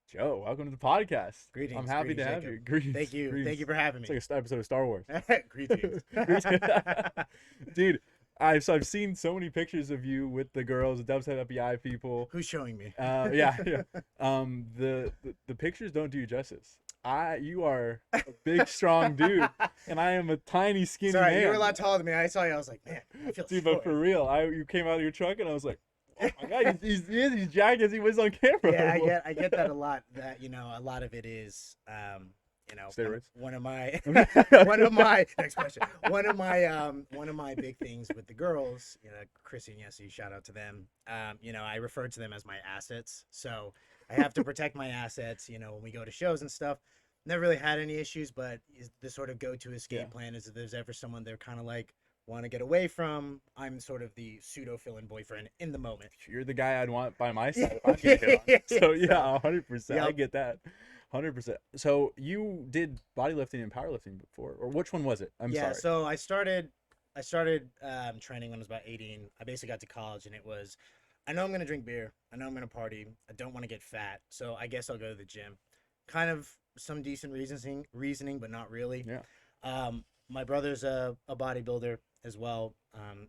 Joe, welcome to the podcast. I'm Greetings, happy greetings, to have Jacob. you. Greetings, Thank greetings. you for having It's me. like a episode of Star Wars. Greetings. Greetings. Dude, I've seen so many pictures of you with the girls, the Dubstep FBI people. Who's showing me? Yeah, yeah. The pictures don't do you justice. You are a big, strong dude, and I am a tiny, skinny Sorry, you were a man. lot taller than me. I saw you. I was like, man, I feel Dude, but short. for real, you came out of your truck, and I was like, oh my god, he's jacked as he was on camera. Yeah, I get that a lot. That a lot of it is, Steroids. one of my Okay. one of my next question. One of my big things with the girls, Chrissy and Yessie, shout out to them. I refer to them as my assets. So I have to protect my assets. When we go to shows and stuff. Never really had any issues, but the sort of go-to escape plan is if there's ever someone they're kind of like want to get away from. I'm sort of the pseudo fill-in boyfriend in the moment. You're the guy I'd want by my side if I'm getting hit on. So yeah, 100%. I Yep. get that. 100%. So you did bodybuilding and powerlifting before, or which one was it? I'm Yeah, sorry. so I started training when I was about 18. I basically got to college and it was, I know I'm gonna drink beer, I know I'm gonna party, I don't want to get fat, so I guess I'll go to the gym. Kind of some decent reasoning, but not really. Yeah. My brother's a bodybuilder as well.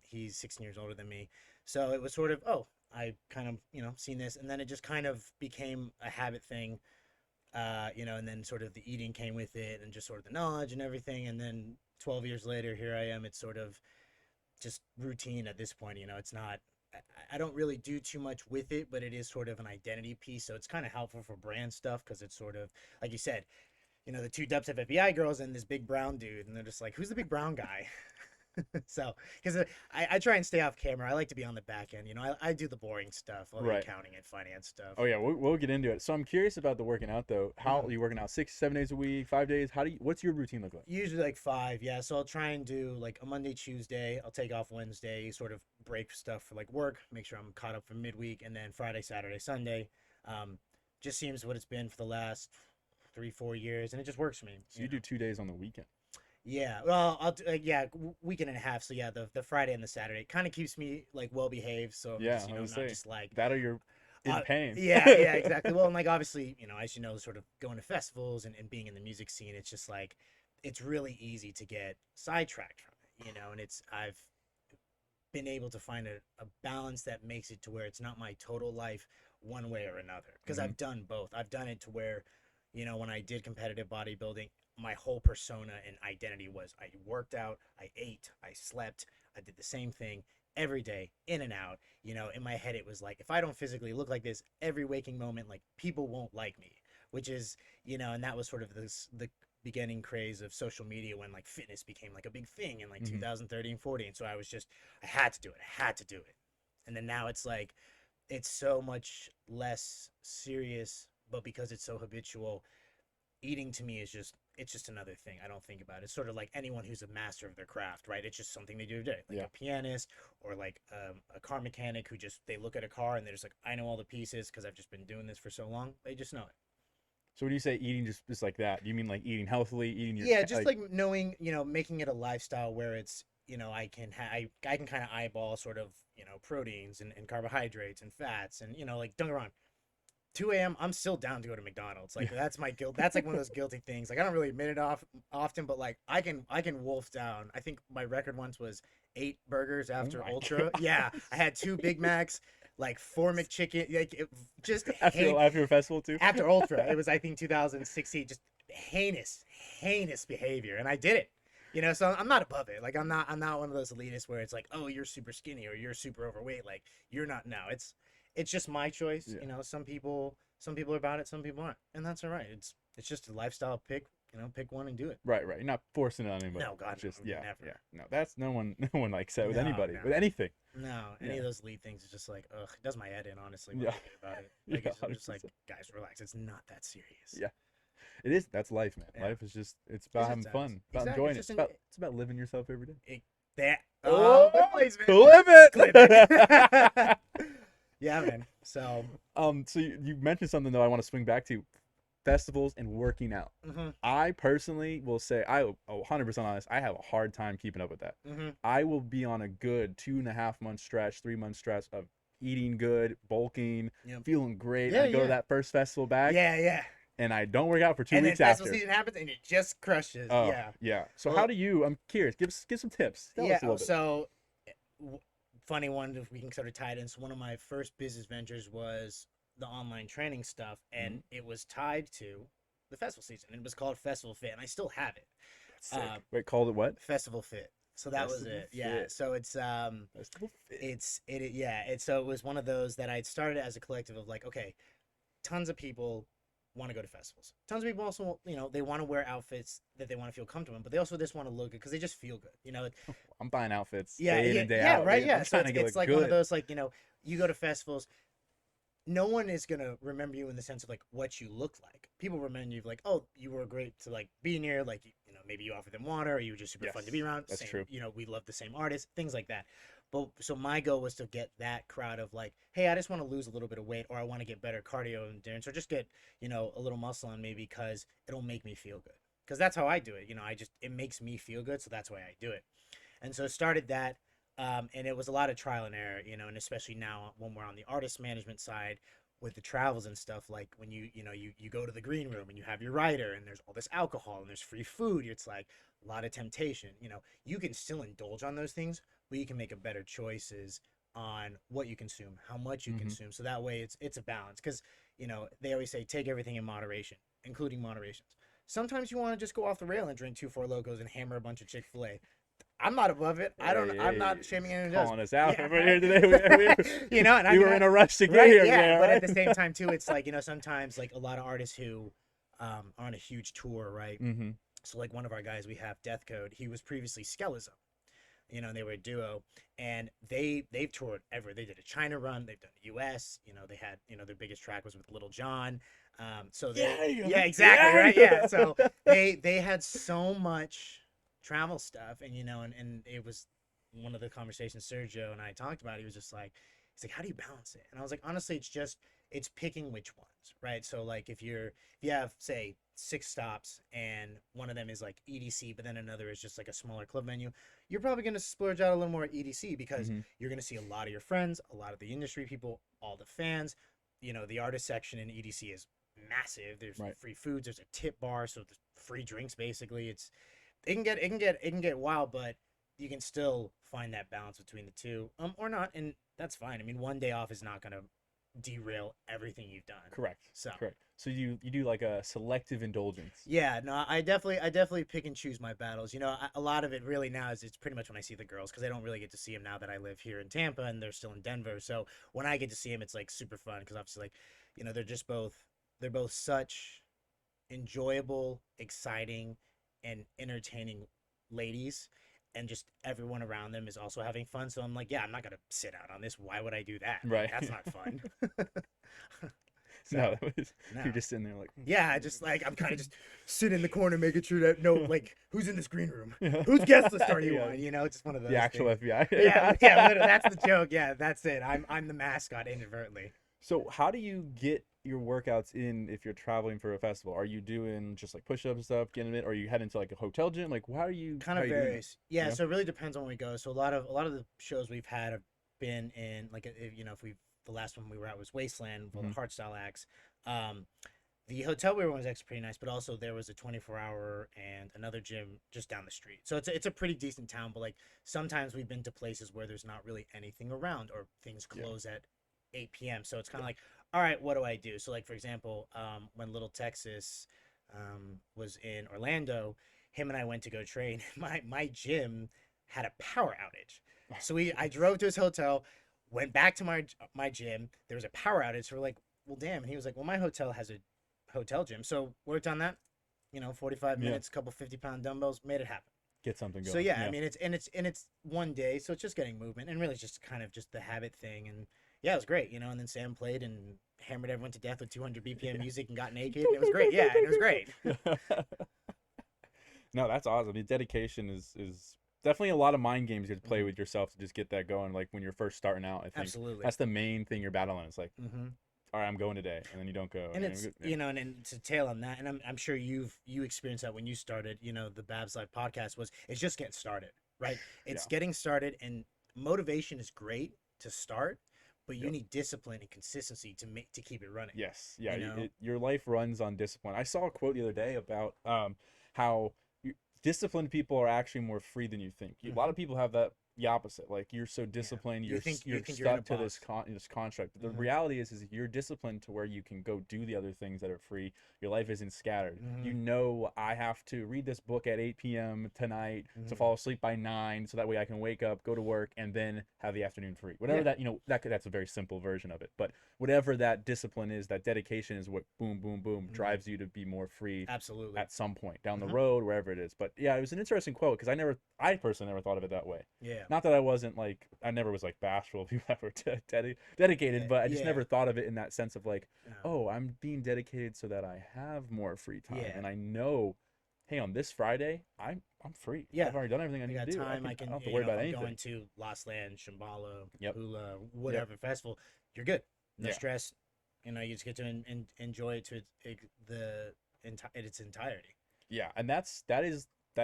He's 16 years older than me, so it was sort of, oh, I kind of seen this, and then it just kind of became a habit thing. And then sort of the eating came with it, and just sort of the knowledge and everything, and then 12 years later, here I am. It's sort of just routine at this point. It's not. I don't really do too much with it, but it is sort of an identity piece. So it's kind of helpful for brand stuff because it's sort of like you said, the two Dubstep FBI girls and this big brown dude, and they're just like, who's the big brown guy? So, because I try and stay off camera. I like to be on the back end. I do the boring stuff, all the Right. accounting and finance stuff. Oh yeah, we'll get into it. So I'm curious about the working out though. How are you working out? 6, 7 days a week, 5 days? What's your routine look like? Usually like 5, yeah. So I'll try and do like a Monday, Tuesday. I'll take off Wednesday, sort of break stuff for like work, make sure I'm caught up for midweek, and then Friday, Saturday, Sunday. Just seems what it's been for the last 3, 4 years, and it just works for me. So you do 2 days on the weekend. Yeah, well, I'll do, weekend and a half. So yeah, the Friday and the Saturday kind of keeps me like well behaved. So I'm Yeah, just, I not would say just like that or you're in pain. yeah, exactly. Well, and like obviously, as you know, sort of going to festivals and being in the music scene, it's just like it's really easy to get sidetracked from it. And I've been able to find a balance that makes it to where it's not my total life one way or another. Because I've done both. I've done it to where, when I did competitive bodybuilding, my whole persona and identity was I worked out, I ate, I slept, I did the same thing every day, in and out. In my head, it was like, if I don't physically look like this every waking moment, like people won't like me, which is, and that was sort of the beginning craze of social media when like fitness became like a big thing in like 2013, 14. So I had to do it. I had to do it. And then now it's like, it's so much less serious, but because it's so habitual, eating to me is it's just another thing I don't think about. It's sort of like anyone who's a master of their craft, right? It's just something they do every day, like Yeah. a pianist or like a car mechanic who just they look at a car and they're just like, I know all the pieces because I've just been doing this for so long. They just know it. So when you say eating just like that, do you mean like eating healthily, eating your Yeah, just like knowing, making it a lifestyle where it's, I can kind of eyeball sort of, proteins and carbohydrates and fats and like don't get me wrong, 2 a.m. I'm still down to go to McDonald's. Like that's my guilt. That's like one of those guilty things. Like I don't really admit it often, but like I can wolf down. I think my record once was 8 burgers after my Ultra. Yeah, I had 2 Big Macs, like 4 McChicken. Like just after a festival too. after Ultra. It was I think 2016. Just heinous behavior, and I did it. So I'm not above it. Like I'm not one of those elitists where it's like, oh, you're super skinny or you're super overweight. Like you're not. No, it's just my choice. Yeah. Some people are about it, some people aren't, and that's all right. It's just a lifestyle pick. Pick one and do it. Right. You're not forcing it on anybody. No, God, It's just no, yeah, never. yeah. No, that's no one likes that with No, anybody, no. with anything. No, any Yeah. of those lead things is just like, ugh, it does my head in, honestly, when Yeah. I think about it. Like, Yeah, I'm just like, 100%. guys, relax. It's not that serious. Yeah. It is. That's life, man. Yeah. Life is it's about just having that. fun, about Exactly. enjoying it. Just It's about living yourself every day. That. Oh, Good placement. clip Clip it. it. Yeah, man. So, So you mentioned something though I want to swing back to, festivals and working out. mhm, I personally will say I 100% honest. I have a hard time keeping up with that. mhm. I will be on a good 2.5 month stretch, 3 month stretch of eating good, bulking, Yep. feeling great. Yeah, I go to yeah. that first festival back, Yeah, yeah. and I don't work out for 2 And then weeks festival after. season happens and it just crushes. Oh Yeah. yeah. So how Well, do you? I'm curious. Give some tips. Tell yeah. us a little bit. So, w- funny one, if we can sort of tie it in. So, one of my first business ventures was the online training stuff, Mhm. and it was tied to the festival season. And it was called Festival Fit, and I still have it. That's Uh, sick. Wait, called it what? Festival Fit. So that was Festival it. Yeah. Fit. So Festival Fit. yeah. So it was one of those that I'd started as a collective of like, okay, tons of people want to go to festivals. Tons of people also, they want to wear outfits that they want to feel comfortable in, but they also just want to look good because they just feel good. I'm buying outfits Yeah, day in yeah, and day yeah, out, right, dude. yeah. I'm So trying it's to it's look like one of good. those like you go to festivals. No one is gonna remember you in the sense of like what you look like. People remember you like, oh, you were great to like be near, like maybe you offered them water, or you were just super fun to be Yes, around. that's Same, true. we love the same artists, things like that. But so my goal was to get that crowd of like, hey, I just want to lose a little bit of weight, or I want to get better cardio endurance, or just get a little muscle on me because it'll make me feel good. Because that's how I do it. It makes me feel good, so that's why I do it. And so started that, and it was a lot of trial and error, and especially now when we're on the artist management side with the travels and stuff, like when you go to the green room and you have your rider and there's all this alcohol and there's free food, it's like a lot of temptation. You can still indulge on those things, but you can make a better choices on what you consume, how much you Hmm. consume, so that way it's a balance. Because they always say take everything in moderation, including moderations. Sometimes you want to just go off the rail and drink two Four Locos and hammer a bunch of Chick-fil-A. I'm not above it. I don't. Hey, I'm hey, not shaming he's anyone who does. calling us out Yeah, over right. here today. And I We mean, were in a rush to get right? here, Yeah, man. but at Right? the same time too, it's like sometimes like a lot of artists who are on a huge tour, right? Mm-hmm. So like one of our guys we have, Death Code. He was previously Skelism. And they were a duo, and they've toured ever. They did a China run. They've done the U.S. They had their biggest track was with Little John. So they Yeah. yeah exactly Yeah. right yeah. So they had so much travel stuff, and it was one of the conversations Sergio and I talked about. He was just like, he's like, how do you balance it? And I was like, honestly, it's picking which ones, right? So like if you have say 6 stops and one of them is like EDC, but then another is just like a smaller club menu, you're probably going to splurge out a little more at EDC because Mm-hmm. you're going to see a lot of your friends, a lot of the industry people, all the fans. The artist section in EDC is massive. There's Right. free foods, there's a tip bar, so there's free drinks basically. It can get wild, but you can still find that balance between the two, or not, and that's fine. I mean, one day off is not going to derail everything you've done. Correct. So Correct. So you do like a selective indulgence. yeah, no, I definitely pick and choose my battles. A lot of it really now is it's pretty much when I see the girls because I don't really get to see them now that I live here in Tampa and they're still in Denver. So when I get to see them, it's like super fun because obviously like they're both such enjoyable, exciting, and entertaining ladies. And just everyone around them is also having fun. So I'm like, yeah, I'm not gonna sit out on this. Why would I do that? Like, Right. that's not fun. No, So that was, no. you're just sitting there like. Yeah, just like I'm kind of just sitting in the corner making sure that no, like who's in this green room, Yeah. whose guest list are you Yeah. on? It's just one of those. The actual things. FBI. Yeah, yeah, literally, that's the joke. Yeah, that's it. I'm the mascot inadvertently. So how do you get your workouts in if you're traveling for a festival? Are you doing just like push-ups and stuff, getting it, or you head into like a hotel gym? Like how are you Kind how of are you doing that? varies. Yeah, Yeah. so it really depends on when we go. So a lot of the shows we've had have been in like if we the last one we were at was Wasteland, well, the Mhm. hardstyle acts. Um, the hotel we were in was actually pretty nice, but also there was a 24-hour and another gym just down the street. So it's a pretty decent town, but like sometimes we've been to places where there's not really anything around or things Yeah. close at 8 p.m. So it's kind of Yeah. like, all right, what do I do? So like for example, when Little Texas was in Orlando, him and I went to go train. My gym had a power outage, so I drove to his hotel, went back to my gym. There was a power outage, so we're like, well, damn. And he was like, well, my hotel has a hotel gym, so worked on that. 45 Yeah. minutes, couple 50-pound dumbbells, made it happen. Get something So going. yeah, I Yeah. mean it's one day, so it's just getting movement and really it's just kind of just the habit thing. And yeah, it was great. And then Sam played and hammered everyone to death with 200 BPM music and got naked. And it was great. Yeah, and it was great. No, that's awesome. The dedication is definitely a lot of mind games you have to play Mhm. with yourself to just get that going. Like when you're first starting out, I think Absolutely. that's the main thing you're battling. It's like, Hmm. all right, I'm going today, and then you don't go. And And it's yeah. and to tail on that, and I'm sure you experienced that when you started. The Babs Live podcast was it's just getting started, right? It's Yeah. getting started, and motivation is great to start, but you Yep. need discipline and consistency to keep it running. Yes. Yeah. You know? Your life runs on discipline. I saw a quote the other day about how disciplined people are actually more free than you think. A lot Hmm. of people have the opposite. Like you're so Yeah. disciplined, You you're think you're in a stuck to box. this contract. But the Hmm. reality is you're disciplined to where you can go do the other things that are free. Your life isn't scattered. Hmm. You know, I have to read this book at 8 p.m. tonight to Hmm. fall asleep by 9, so that way I can wake up, go to work, and then have the afternoon free. Whatever Yeah. that that's a very simple version of it. But whatever that discipline is, that dedication is what boom, boom, boom Hmm. drives you to be more free Absolutely. at some point down the Hmm. road, wherever it is. But yeah, it was an interesting quote because I personally never thought of it that way. Yeah. Not that I never was like bashful of people that were dedicated, but I just Yeah. never thought of it in that sense of like, No. oh, I'm being dedicated so that I have more free time, Yeah. and I know, hey, on this Friday, I'm free. Yeah. I've already done everything I I need got to do. time. I I can, don't have to you worry know, if about I'm anything. going to Lost Land, Shambhala, Yep. Hula, Yep. whatever festival, you're good. No Yeah. stress. You know, you just get to enjoy it to its entirety. Yeah, and that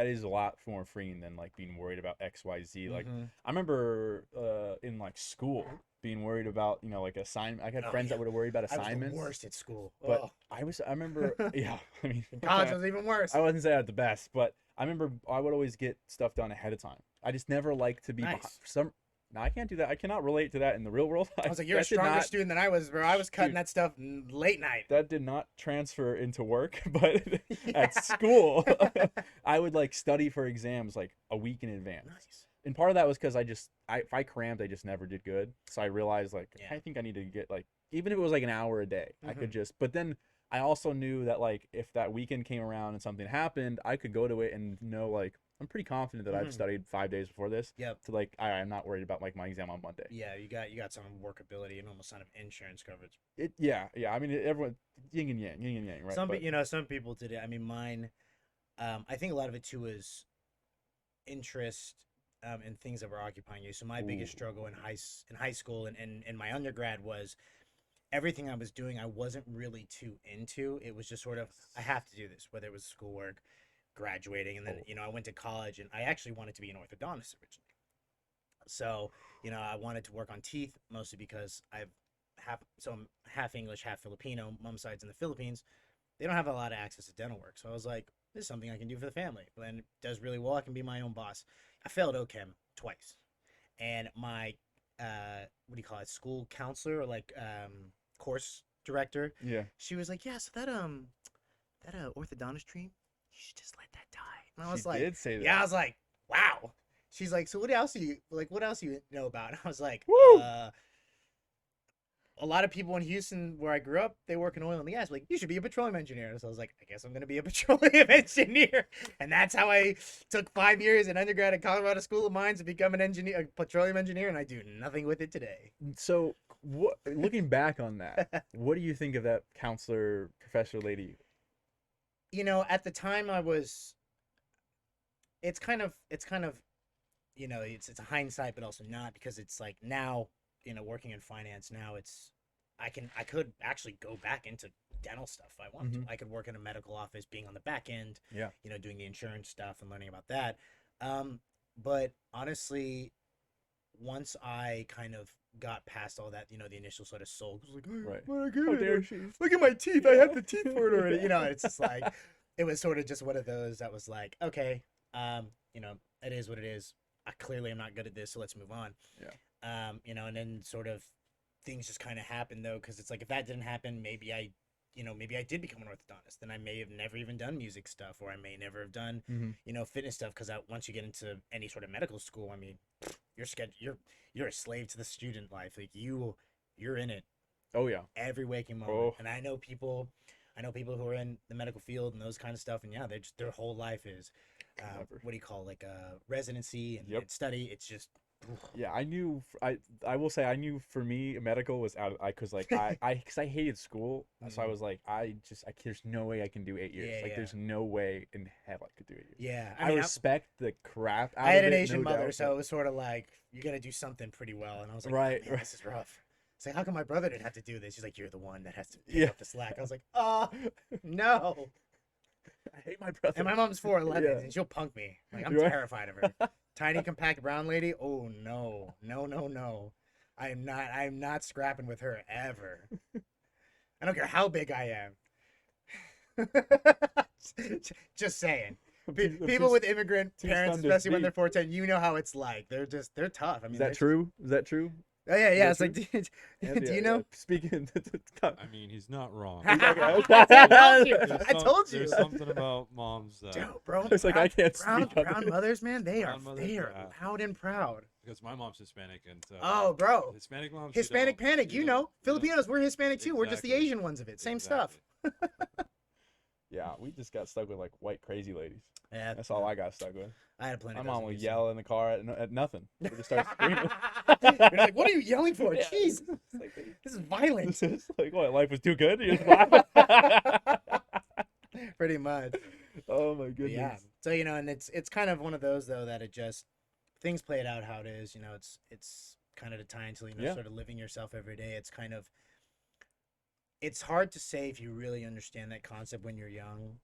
is a lot more freeing than like being worried about XYZ. Like Hmm. I remember in like school being worried about, like assignment. I had Oh, friends yeah. that would worry about I was the assignments, worst at school. but Oh. I remember yeah, I mean In college, I was even worse. I wasn't saying that the best, but I remember I would always get stuff done ahead of time. I just never liked to be behind Nice. some. No, I can't do that. I cannot relate to that in the real world. I was like, you're a That did stronger not student than I was, bro. I was cutting Dude, that stuff late night. that did not transfer into work, but at Yeah. school, I would like study for exams like a week in advance. Nice. And part of that was because if I crammed, I just never did good. So I realized like Yeah. I think I need to get like even if it was like an hour a day, I could Mhm. just. But then I also knew that like if that weekend came around and something happened, I could go to it and know like I'm pretty confident that I've Mhm. studied 5 days before this. Yep. To like I'm not worried about like my exam on Monday. Yeah, you got some workability and almost kind of insurance coverage. Yeah. I mean everyone yin and yang, right? But Some people did it. I mean, mine. I think a lot of it too is interest in things that were occupying you. So my biggest ooh, struggle in high school and my undergrad was everything I was doing. I wasn't really too into. It was just sort of I have to do this, whether it was schoolwork, graduating, and then oh, I went to college and I actually wanted to be an orthodontist originally. So I wanted to work on teeth mostly because I'm half English, half Filipino. Mom's side's in the Philippines. They don't have a lot of access to dental work. So I was like, this is something I can do for the family. But then it does really well. I can be my own boss. I failed OChem twice. And my, what do you call it, school counselor or like course director, yeah. she was like, yeah, so that orthodontist dream, you should just let that die. And I was She like, did say that. yeah, I was like, wow. She's like, so what else do you know about? And I was like, Woo! a lot of people in Houston where I grew up, they work in oil and gas. Like, you should be a petroleum engineer. So I was like, I guess I'm gonna be a petroleum engineer. And that's how I took 5 years in undergrad at Colorado School of Mines to become a petroleum engineer, and I do nothing with it today. So, looking back on that, what do you think of that counselor professor lady? At the time I was it's kind of it's a hindsight, but also not, because it's like now, working in finance now, I could actually go back into dental stuff if I wanted Mhm. to. I could work in a medical office, being on the back end, Yeah. doing the insurance stuff and learning about that. But honestly, once I kind of got past all that, the initial sort of soul, I was like, Right. but I get How it, dare or, she? look at my teeth, I have the teeth for it already. It's just like, it was sort of just one of those that was like, okay, it is what it is. I clearly am not good at this, so let's move on. Yeah. And then sort of things just kind of happened though, because it's like if that didn't happen, maybe I did become an orthodontist. Then I may have never even done music stuff, or I may never have done, Mm-hmm. fitness stuff. Because once you get into any sort of medical school, I mean, you're a slave to the student life. Like you're in it Oh yeah. every waking moment. Oh. And I know people who are in the medical field and those kind of stuff, and yeah, their whole life is Clever. what do you call, like a residency and, Yep. and study. It's just Yeah, I knew. I will say I knew for me medical was out. Because like I hated school, so I Mhm. was like there's no way I can do 8 years. Yeah, Like yeah. there's no way in hell I could do 8 years. yeah. I respect the crap out I had of an it, Asian no mother, doubt, so it but- was sort of like, you're gonna do something pretty well. And I was like, Right, oh, man, right. this is rough. It's like, how come my brother didn't have to do this? She's like, you're the one that has to pick Yeah. up the slack. I was like, oh no. I hate my brother. And my mom's 4'11", Yeah. and she'll punk me. Like, I'm Right. terrified of her. Tiny, compact, brown lady. Oh no, no, no, no. I'm not scrapping with her ever. I don't care how big I am. Just saying. People with immigrant too parents, stunned to especially when they're speak. 4'10", you know how it's like. They're tough. I Is mean, that true? Is that true? Oh yeah, Is yeah. that It's like, true? do you know? Speaking. I mean, he's not wrong. I told you. There's I told you. There's something about moms that Dude, bro, It's like I can't brown, speak on brown it. mothers, man, they Brown mothers, are yeah. loud and proud. because my mom's Hispanic and Oh, bro, Hispanic moms. Hispanic panic. You know, Filipinos, we're Hispanic too. We're just the Exactly. Asian ones of it. Same stuff. Yeah, we just got stuck with like white crazy ladies. Yeah, That's all I got stuck with. I had plenty. My of mom those would in yell in the car at nothing. She would just start screaming. You're like, what are you yelling for? Yeah. Jeez, It's like, this is violent. this is like what? Life was too good. You just laugh? Pretty much. Oh my But goodness. yeah. So and it's kind of one of those though that it just things play it out how it is. It's kind of the time until Yeah. sort of living yourself every day. It's kind of it's hard to say if you really understand that concept when you're young.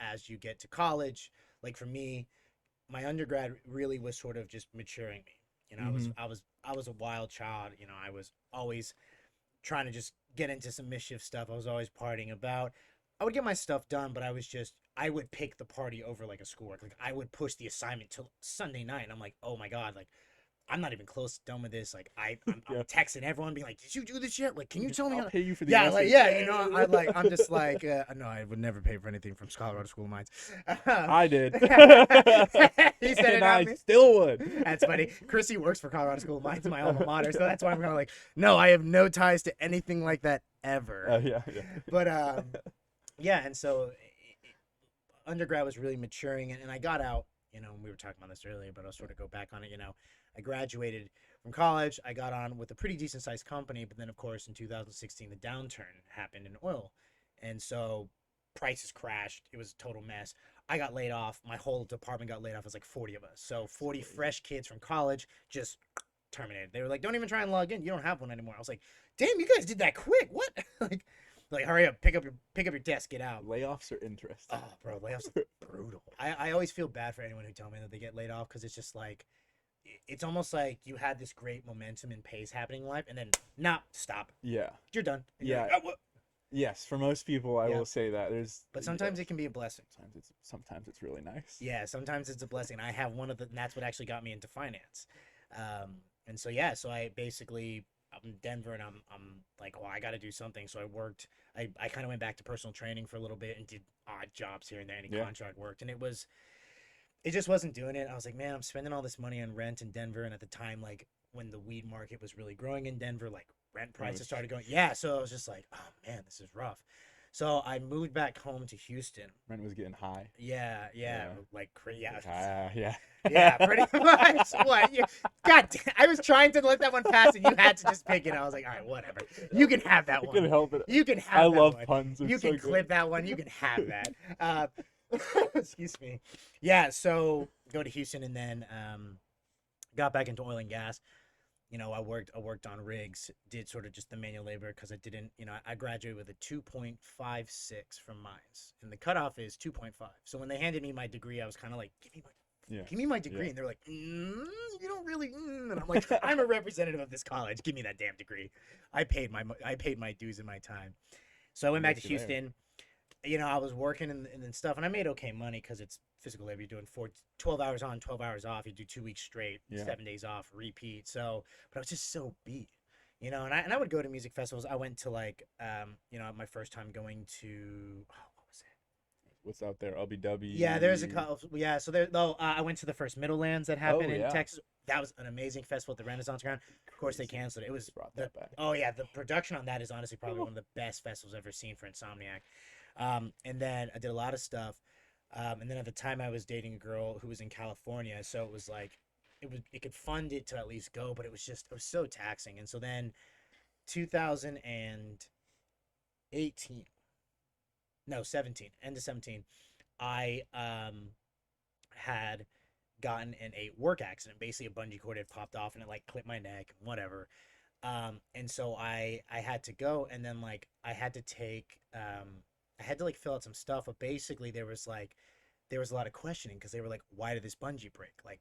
As you get to college, like for me, my undergrad really was sort of just maturing me. I was a wild child. I was always trying to just get into some mischief stuff. I was always partying about. I would get my stuff done, but I would pick the party over like a schoolwork. Like I would push the assignment till Sunday night, and I'm like, oh my god, like I'm not even close to done with this. Like I'm Yeah. texting everyone, being like, "Did you do this yet? Like, can you tell me?" I'll pay you for the Yeah, like essay. I'm just like, no, I would never pay for anything from Colorado School of Mines. I did. He said it and out I me. still would. That's funny. Chrissy works for Colorado School of Mines, my alma mater, so that's why I'm kind of like, no, I have no ties to anything like that ever. Yeah. But yeah, and so undergrad was really maturing, and I got out. We were talking about this earlier, but I'll sort of go back on it. I graduated from college. I got on with a pretty decent sized company, but then of course in 2016 the downturn happened in oil, and so prices crashed. It was a total mess. I got laid off. My whole department got laid off. It was like 40 of us. So 40 fresh kids from college just terminated. They were like, "Don't even try and log in. You don't have one anymore." I was like, "Damn, you guys did that quick. What?" like hurry up, pick up your desk, get out. Layoffs are interesting. Oh, bro, layoffs are brutal. I always feel bad for anyone who tell me that they get laid off because it's just like, it's almost like you had this great momentum and pace happening in life, and then stop. Yeah. You're done. And Yeah. you're like, "Oh, what?" Yes, for most people, I Yeah. will say that But sometimes it can be a blessing. Sometimes it's really nice. Yeah, sometimes it's a blessing. I have and that's what actually got me into finance. And so so I basically I'm in Denver, and I'm like, well, I got to do something. So I worked. I kind of went back to personal training for a little bit and did odd jobs here and there, any contract worked, and it just wasn't doing it. I was like, man, I'm spending all this money on rent in Denver, and at the time, like when the weed market was really growing in Denver, like rent prices started going. Yeah, so I was just like, oh man, this is rough. So I moved back home to Houston. Rent was getting high. Yeah. Like Yeah. yeah, pretty much. What? God damn, I was trying to let that one pass, and you had to just pick it. I was like, all right, whatever. You can have that I one. couldn't help it. You can have I that love one. puns. They're You so can good. clip that one. You can have that. Excuse me. Yeah, so go to Houston, and then got back into oil and gas. I worked on rigs, did sort of just the manual labor because I didn't, I graduated with a 2.56 from mines, and the cutoff is 2.5. So when they handed me my degree, I was kind of like, give me my degree. Yeah. And they're like, you don't really, and I'm like, I'm a representative of this college. Give me that damn degree. I paid my dues and my time. So I went back to Houston. I was working and stuff, and I made okay money because it's physical labor. You're doing 12 hours on, 12 hours off. You do 2 weeks straight, 7 days off, repeat. So, but I was just so beat, and I would go to music festivals. I went to like, my first time going to, what was it? What's out there? LBW. Yeah, there's a couple. Yeah, so I went to the first Middlelands that happened in Texas. That was an amazing festival at the Renaissance Ground. Of course, they canceled it. It was brought that back. Oh yeah, the production on that is honestly probably one of the best festivals I've ever seen for Insomniac. And then I did a lot of stuff. And then at the time I was dating a girl who was in California. So it was like, it could fund it to at least go, but it was so taxing. And so then 2018, no, 17, end of 17, I, had gotten in a work accident. Basically a bungee cord had popped off and it like clipped my neck and whatever. And so I had to go, and then like I had to like fill out some stuff, but basically there was a lot of questioning because they were like, why did this bungee break? Like,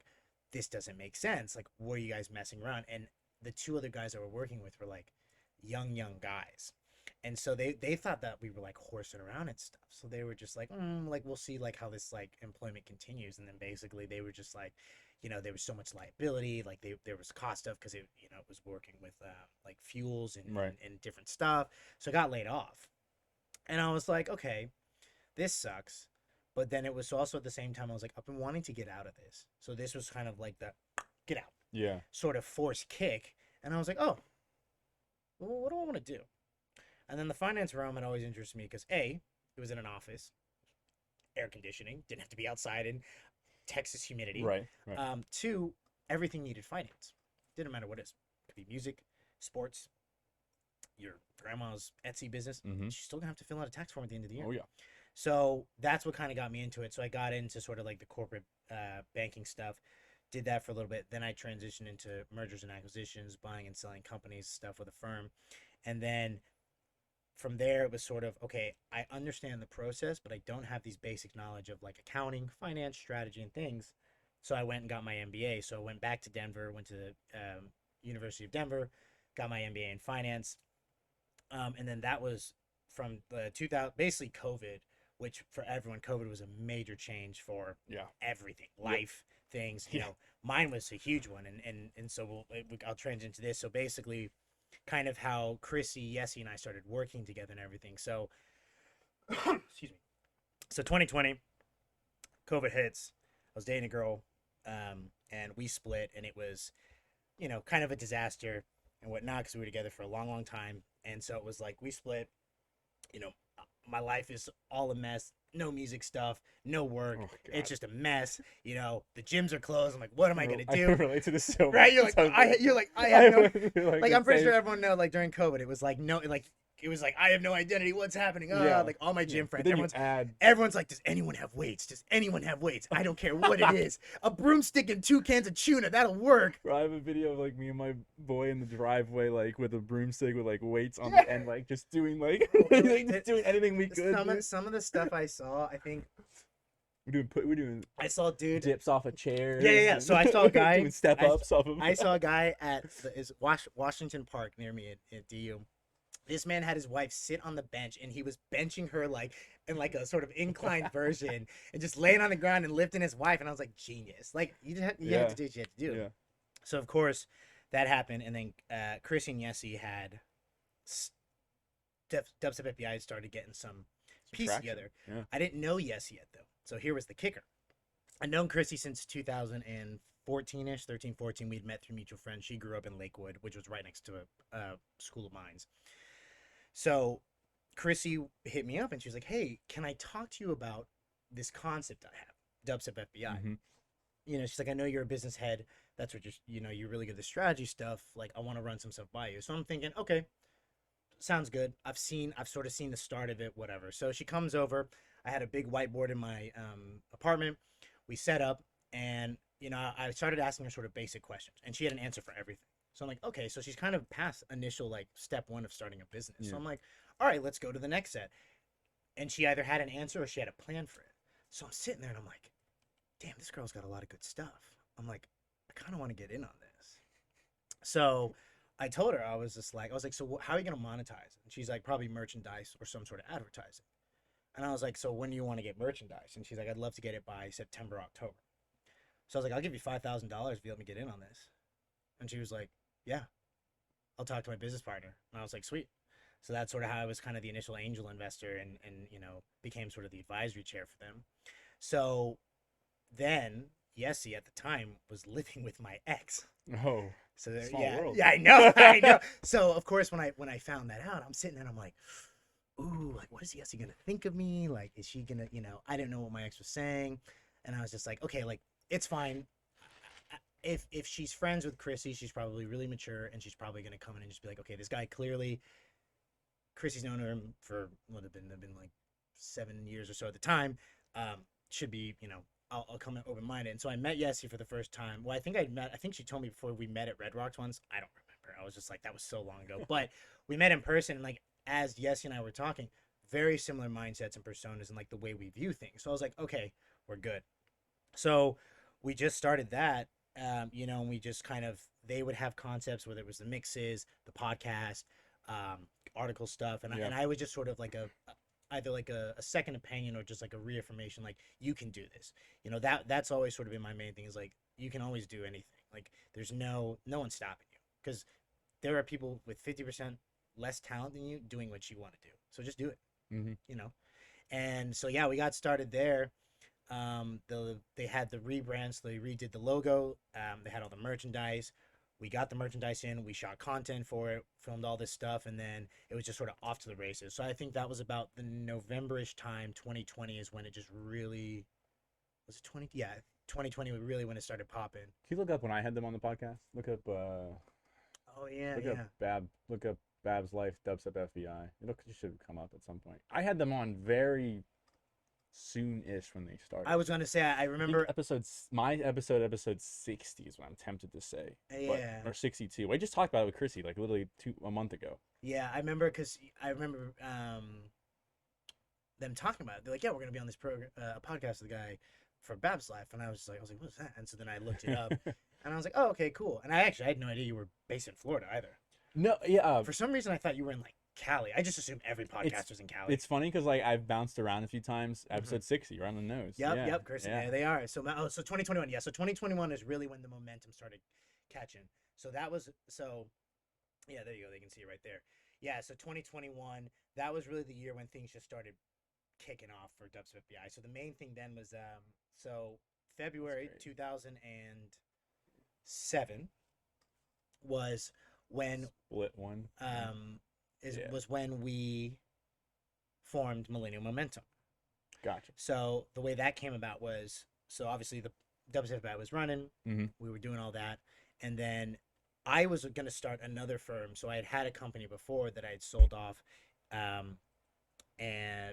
this doesn't make sense. Like, were you guys messing around? And the two other guys that we're working with were like young guys. And so they thought that we were like horsing around and stuff. So they were just like, like we'll see like how this like employment continues. And then basically they were just like, there was so much liability, like there was cost stuff because it was working with like fuels and, Right. and different stuff. So I got laid off, and I was like, okay, this sucks. But then it was also at the same time I was like, I've been wanting to get out of this. So this was kind of like the get out Yeah. sort of forced kick, and I was like, oh, well, what do I want to do? And then the finance realm had always interested me because it was in an office, air conditioning, didn't have to be outside in Texas humidity. Right. Two, everything needed finance. Didn't matter what it is. It could be music, sports, your grandma's Etsy business. Mm-hmm. She's still gonna have to fill out a tax form at the end of the year. Oh yeah. So that's what kind of got me into it. So I got into sort of like the corporate banking stuff. Did that for a little bit. Then I transitioned into mergers and acquisitions, buying and selling companies, stuff with a firm. And then from there, it was sort of, okay, I understand the process, but I don't have these basic knowledge of like accounting, finance, strategy, and things. So I went and got my MBA. So I went back to Denver, went to the University of Denver, got my MBA in finance. And then that was from the 2000, basically COVID, which for everyone, COVID was a major change for everything, life, things. Mine was a huge one. And so I'll transition into this. So basically, kind of how Chrissy, Yessie, and I started working together and everything. So, excuse me. So 2020, COVID hits. I was dating a girl, and we split, and it was, kind of a disaster and whatnot because we were together for a long time. And so it was like we split. My life is all a mess. No music stuff, no work. Oh, it's just a mess. The gyms are closed. I'm like, what am I gonna do? I relate to this so much. Right? You're like, I have no. Like I'm pretty same. sure everyone know. Like during COVID, it was like it was like I have no identity. What's happening? Like all my gym friends. Everyone's like, does anyone have weights? Does anyone have weights? I don't care what it is. A broomstick and 2 cans of tuna, that'll work. Bro, I have a video of like me and my boy in the driveway, like with a broomstick with like weights on the end, like just doing like, just doing anything we could. Some of the stuff I saw, I think we're doing. I saw a dude dips off a chair. Yeah. So I saw a guy doing step ups off of. I saw a guy at Washington Park near me at DU. This man had his wife sit on the bench, and he was benching her like in like a sort of inclined version, and just laying on the ground and lifting his wife. And I was like, genius! Like you have to do what you have to do. Yeah. So of course that happened, and then Chris and Yessie had Dubstep FBI started getting some piece together. Yeah. I didn't know Yessie yet though. So here was the kicker. I'd known Chrissy since 2014-ish, 13, 14. We'd met through mutual friends. She grew up in Lakewood, which was right next to a school of mines. So Chrissy hit me up and she was like, hey, can I talk to you about this concept I have, Dubstep FBI? Mm-hmm. She's like, I know you're a business head. That's what you're really good at the strategy stuff. Like, I want to run some stuff by you. So I'm thinking, okay, sounds good. I've sort of seen the start of it, whatever. So she comes over. I had a big whiteboard in my apartment. We set up, and I started asking her sort of basic questions, and she had an answer for everything. So I'm like, okay, so she's kind of past initial like step one of starting a business. Yeah. So I'm like, all right, let's go to the next set. And she either had an answer or she had a plan for it. So I'm sitting there and I'm like, damn, this girl's got a lot of good stuff. I'm like, I kind of want to get in on this. So I told her, I was like, so how are you going to monetize? And she's like, probably merchandise or some sort of advertising. And I was like, so when do you want to get merchandise? And she's like, I'd love to get it by September, October. So I was like, I'll give you $5,000 if you let me get in on this. And she was like, yeah, I'll talk to my business partner. And I was like, sweet. So that's sort of how I was kind of the initial angel investor and became sort of the advisory chair for them. So then Yessie at the time was living with my ex. Oh, so small world. Yeah, I know. So of course, when I found that out, I'm sitting there and I'm like, ooh, like, what is Yessie going to think of me? Like, is she going to, I didn't know what my ex was saying. And I was just like, okay, like, it's fine. If she's friends with Chrissy, she's probably really mature, and she's probably going to come in and just be like, okay, this guy clearly, Chrissy's known him for what have been like 7 years or so at the time, should be, I'll come in open-minded. And so I met Yessie for the first time. Well, I think she told me before we met at Red Rocks once. I don't remember. I was just like, that was so long ago. But we met in person, and like, as Yessie and I were talking, very similar mindsets and personas and like the way we view things. So I was like, okay, we're good. So we just started that. you know, and we just kind of, they would have concepts, whether it was the mixes, the podcast, article stuff, and Yeah. I was just sort of like either like a second opinion or just like a reaffirmation, like you can do this. You know, that's always sort of been my main thing, is like you can always do anything. Like there's no one stopping you, because there are people with 50% less talent than you doing what you want to do. So just do it. Mm-hmm. You know, and so yeah, we got started there. They had the rebrand, so they redid the logo. They had all the merchandise. We got the merchandise in. We shot content for it, filmed all this stuff, and then it was just sort of off to the races. So I think that was about the November-ish time. 2020 is when it just really was it 20. Yeah, 2020 was really when it started popping. Can you look up when I had them on the podcast? Look up Oh yeah, look yeah. up Bab's Life Dubstep FBI. It should come up at some point. I had them on very soon-ish when they started. I was gonna say I I think remember. episode 60 is what I'm tempted to say. Yeah. Or 62. I just talked about it with Chrissy like literally a month ago. Yeah, I remember, because I remember them talking about it. They're like, yeah, we're gonna be on this program, a podcast with the guy for Bab's Life, and I was like, what's that? And so then I looked it up, and I was like, oh, okay, cool. And I had no idea you were based in Florida either. No, yeah. For some reason, I thought you were in like Cali. I just assumed every podcast was in Cali. It's funny because like I've bounced around a few times. Episode 60, you're on the nose. Yep, Chris. Yeah, they are. So 2021. Yeah, so 2021 is really when the momentum started catching. So that was Yeah, there you go. They can see it right there. Yeah, so 2021. That was really the year when things just started kicking off for Dubstep FBI. So the main thing then was so February 2007 was when Split one. was when we formed Millennial Momentum. Gotcha. So the way that came about was, so obviously the Dubstep FBI was running, Mhm. we were doing all that, and then I was going to start another firm. So I had a company before that I had sold off, and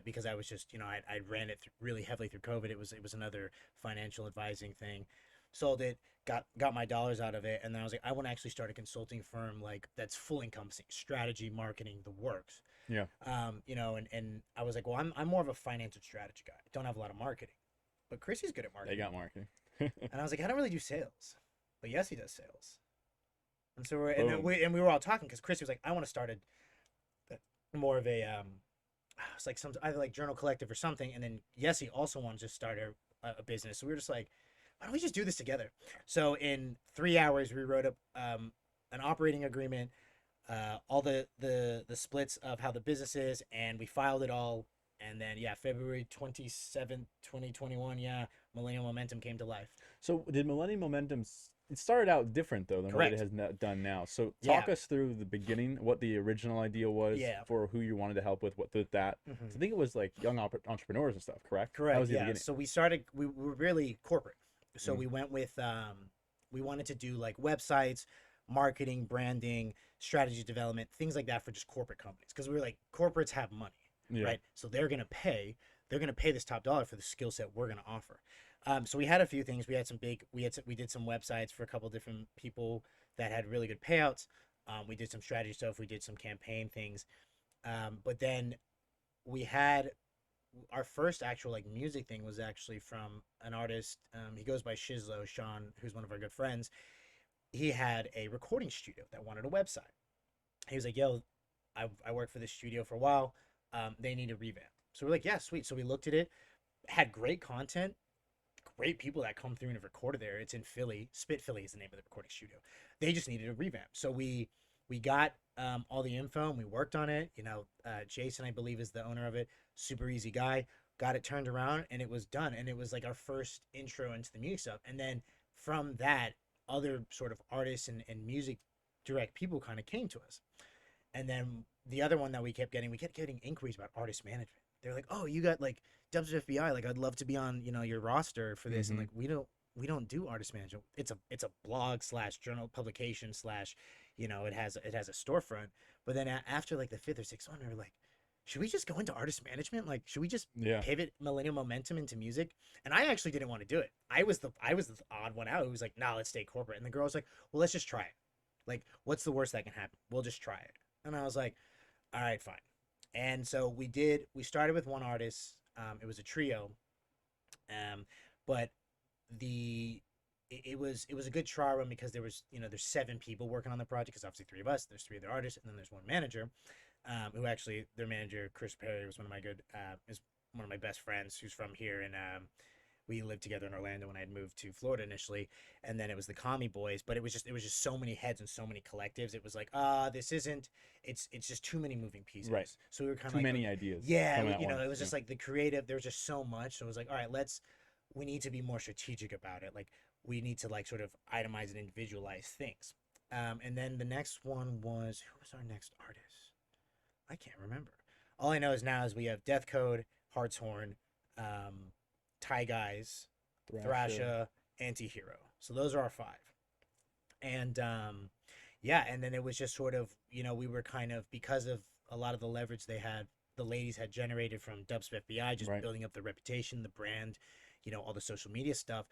because I was just, I ran it really heavily through COVID. It was another financial advising thing. Sold it, got my dollars out of it, and then I was like, I want to actually start a consulting firm like that's full encompassing, strategy, marketing, the works. Yeah. And I was like, well, I'm more of a finance and strategy guy. I don't have a lot of marketing, but Chrissy's good at marketing. They got marketing. And I was like, I don't really do sales, but yes, he does sales. And so Boom. we were all talking, because Chrissy was like, I want to start more of a it's like some either like journal collective or something, and then Yessie also wanted to start a business. So we were just like, why don't we just do this together? So in 3 hours, we wrote up an operating agreement, all the splits of how the business is, and we filed it all. And then February 27th, 2021, Millennial Momentum came to life. So did Millennial Momentum? It started out different though than Correct. what it has done now. So Yeah. talk us through the beginning, what the original idea was for who you wanted to help with that. Mhm. So I think it was like young entrepreneurs and stuff, correct? Correct. That was the Yeah. beginning. So we were really corporate. So Mhm. we went with we wanted to do like websites, marketing, branding, strategy development, things like that for just corporate companies, because we were like, corporates have money, Yeah. right? So they're gonna pay this top dollar for the skill set we're gonna offer. So we had a few things. We had we did some websites for a couple different people that had really good payouts. We did some strategy stuff. We did some campaign things. But then we had our first actual like music thing was actually from an artist. He goes by Shizlo, Sean, who's one of our good friends. He had a recording studio that wanted a website. He was like, yo, I worked for this studio for a while. They need a revamp. So we're like, yeah, sweet. So we looked at it, had great content, great people that come through and have recorded there. It's in Philly. Spit Philly is the name of the recording studio. They just needed a revamp. So we got all the info and we worked on it. Jason, I believe, is the owner of it. Super easy guy. Got it turned around and it was done. And it was like our first intro into the music stuff. And then from that, other sort of artists and music direct people kind of came to us. And then the other one that we kept getting inquiries about artist management. They're like, oh, you got like Dubstep FBI, like I'd love to be on, your roster for this. Mhm. And like, we don't do artist management. It's a blog / journal publication / it has a storefront. But then after like the 5th or 6th one, we were like, should we just go into artist management? Like, should we just pivot Millennial Momentum into music? And I actually didn't want to do it. I was the odd one out. It was like, nah, let's stay corporate. And the girl was like, well, let's just try it. Like, what's the worst that can happen? We'll just try it. And I was like, all right, fine. And so we started with one artist. It was a trio. But it was a good trial run because there was, there's 7 people working on the project, because obviously 3 of us, there's 3 other artists, and then there's 1 manager, who actually, their manager Chris Perry was is one of my best friends, who's from here, and we lived together in Orlando when I had moved to Florida initially, and then it was the Commie Boys. But it was just so many heads and so many collectives. It was like, this isn't. It's just too many moving pieces. Right. So we were kind of Too like, many ideas. yeah, coming at it once, was just like the creative. There was just so much. So it was like, all right, we need to be more strategic about it. Like, we need to like sort of itemize and individualize things. And then the next one was, who was our next artist? I can't remember. All I know is now is we have Death Code, Hartshorn, Ty Guys, Thrasher, Anti-Hero. So those are our 5. And yeah, and then it was just sort of, we were kind of, because of a lot of the leverage the ladies had generated from Dubstep BI, just Right. building up the reputation, the brand, all the social media stuff.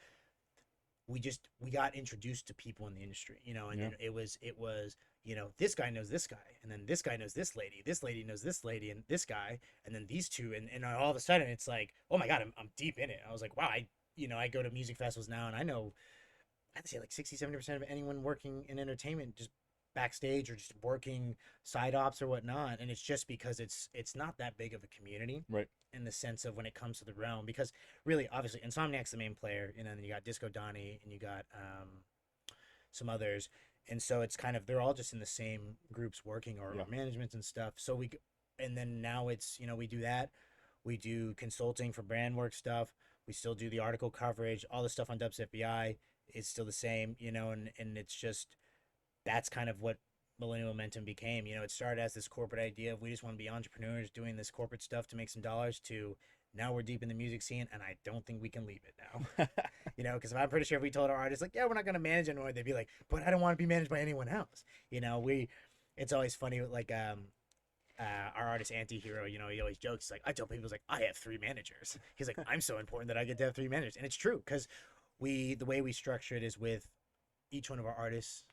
We got introduced to people in the industry, and Yeah. then it was, this guy knows this guy, and then this guy knows this lady knows this lady, and this guy, and then these 2, and all of a sudden it's like, oh my God, I'm deep in it. I was like, wow, I go to music festivals now, and I know, I'd say like 60-70% of anyone working in entertainment, just backstage or just working side ops or whatnot. And it's just because it's not that big of a community, Right. in the sense of when it comes to the realm, because really, obviously, Insomniac's the main player, and then you got Disco Donnie, and you got some others, and so it's kind of, they're all just in the same groups working, or Yeah. managements and stuff. So and then now it's, we do that, we do consulting for brand work stuff, we still do the article coverage, all the stuff on Dubstep BI is still the same, and it's just, that's kind of what Millennial Momentum became. It started as this corporate idea of, we just want to be entrepreneurs doing this corporate stuff to make some dollars, to now we're deep in the music scene, and I don't think we can leave it now. Because I'm pretty sure if we told our artists, like, yeah, we're not going to manage anyone, they'd be like, but I don't want to be managed by anyone else. It's always funny, like, our artist Anti-Hero, he always jokes, he's like, I tell people, he's like, I have 3 managers. He's like, I'm so important that I get to have 3 managers. And it's true, because the way we structure it is with each one of our artists,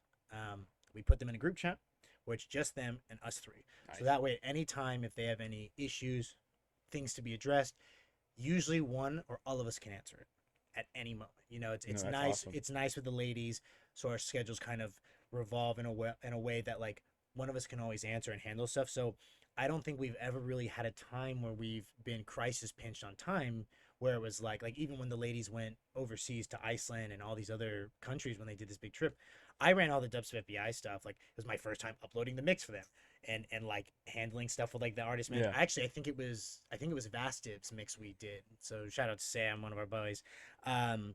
we put them in a group chat where it's just them and us 3. Nice. So that way, anytime if they have any issues, things to be addressed, usually one or all of us can answer it at any moment. It's that's nice. awesome. It's nice with the ladies, so our schedules kind of revolve in a way that, like, one of us can always answer and handle stuff. So I don't think we've ever really had a time where we've been crisis pinched on time, where it was like even when the ladies went overseas to Iceland and all these other countries when they did this big trip, I ran all the Dubstep BI stuff. Like, it was my first time uploading the mix for them, and like handling stuff with like the artist man. Yeah. Actually, I think it was Vastib's mix we did. So shout out to Sam, one of our boys. And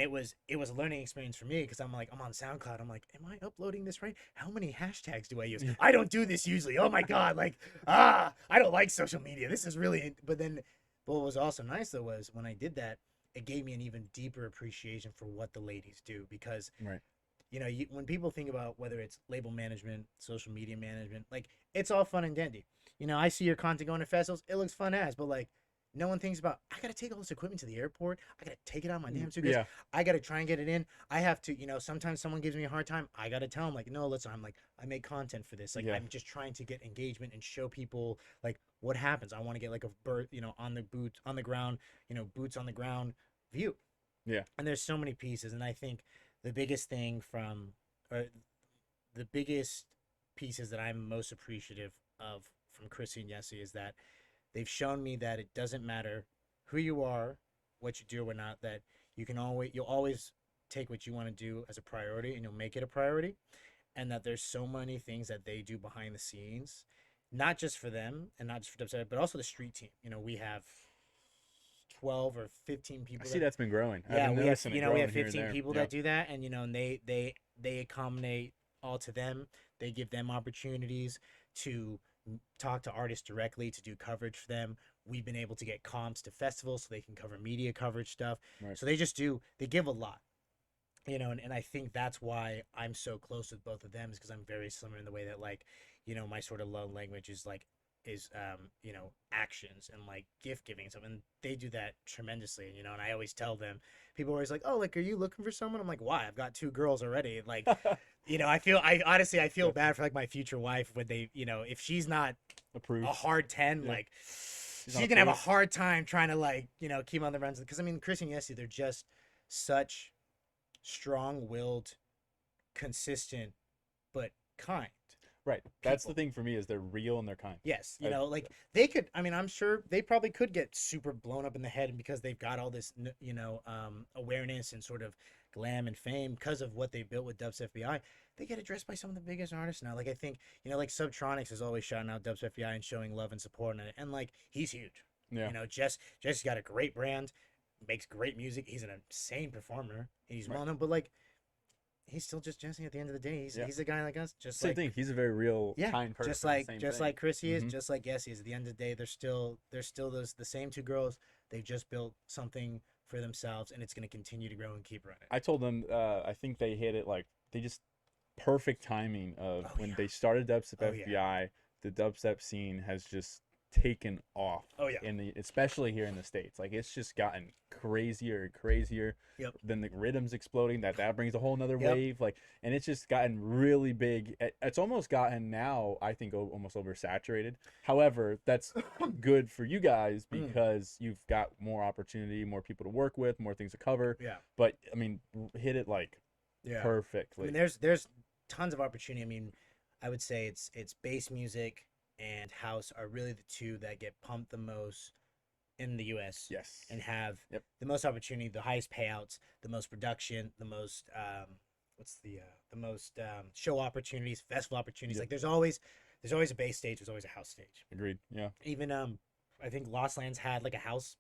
it was a learning experience for me, because I'm on SoundCloud. I'm like, am I uploading this right? How many hashtags do I use? I don't do this usually. Oh my God. Like, I don't like social media. This is really, but what was also nice though was when I did that, it gave me an even deeper appreciation for what the ladies do, because Right. when people think about whether it's label management, social media management, like, it's all fun and dandy. I see your content going to festivals, it looks fun as, but like, no one thinks about, I gotta take all this equipment to the airport, I gotta take it out of my damn suitcase, Yeah. I gotta try and get it in. I have to, sometimes someone gives me a hard time, I gotta tell them, like, no, listen, I'm like, I make content for this. Like, Yeah. I'm just trying to get engagement and show people like what happens. I want to get like a on the boots on the ground, boots on the ground view. Yeah. And there's so many pieces, and I think the biggest thing the biggest pieces that I'm most appreciative of from Chrissy and Yessie is that they've shown me that it doesn't matter who you are, what you do or not, that you'll always take what you want to do as a priority, and you'll make it a priority. And that there's so many things that they do behind the scenes, not just for them and not just for Dubstep, but also the street team. We have 12 or 15 people. I see that's been growing. I've Yeah, been we have noticing it we growing have here and 15 there. people Yeah. that do that, and and they accommodate all to them. They give them opportunities to talk to artists directly, to do coverage for them. We've been able to get comps to festivals so they can cover media coverage stuff. Right. So they give a lot. And I think that's why I'm so close with both of them, is because I'm very similar in the way that, like, my sort of love language is actions and like gift giving and stuff, and they do that tremendously. And I always tell them, people are always like, oh, like, are you looking for someone? I'm like, why? I've got 2 girls already. Like, I honestly feel bad for like my future wife when they, if she's not Approved. a hard 10, Yeah. like, She's she's not gonna have a approved. hard time trying to, like, keep on the runs, because I mean, Chris and Yessie, they're just such strong-willed, consistent, but kind. Right. That's the People. thing for me is they're real and they're kind. Yes, I- like they could. I mean, I'm sure they probably could get super blown up in the head because they've got all this, awareness and sort of glam and fame because of what they built with Dubstep FBI. They get addressed by some of the biggest artists now. Like I think, like Subtronics is always shouting out Dubstep FBI and showing love and support, and like he's huge. Yeah. Jesse's got a great brand, makes great music. He's an insane performer. He's Right. well known, but like he's still just Jesse at the end of the day. He's a guy like us, just Same like thing. He's a very real, yeah, kind person. just like Same just thing. like Chrissy is, Mhm. just like Yessie is. At the end of the day, they're still those the same two girls. They've just built something for themselves, and it's going to continue to grow and keep running. I told them, I think they hit it like they just perfect timing of Oh, when yeah. they started Dubstep Oh, yeah. FBI. The dubstep scene has just taken off. Oh, yeah. Especially here in the States. Like it's just gotten crazier and crazier. Yep. Then the rhythm's exploding. That brings a whole nother Yep. wave. Like, and it's just gotten really big. It's almost gotten now, I think, almost oversaturated. However, that's good for you guys because you've got more opportunity, more people to work with, more things to cover. Yeah. But I mean, hit it like Yeah. perfectly. I mean, there's tons of opportunity. I mean, I would say it's bass music and house are really the two that get pumped the most in the U.S. Yes. and have Yep. the most opportunity, the highest payouts, the most production, the most show opportunities, festival opportunities. Yep. Like there's always a bass stage, there's always a house stage. Agreed. Yeah. Even I think Lost Lands had like a house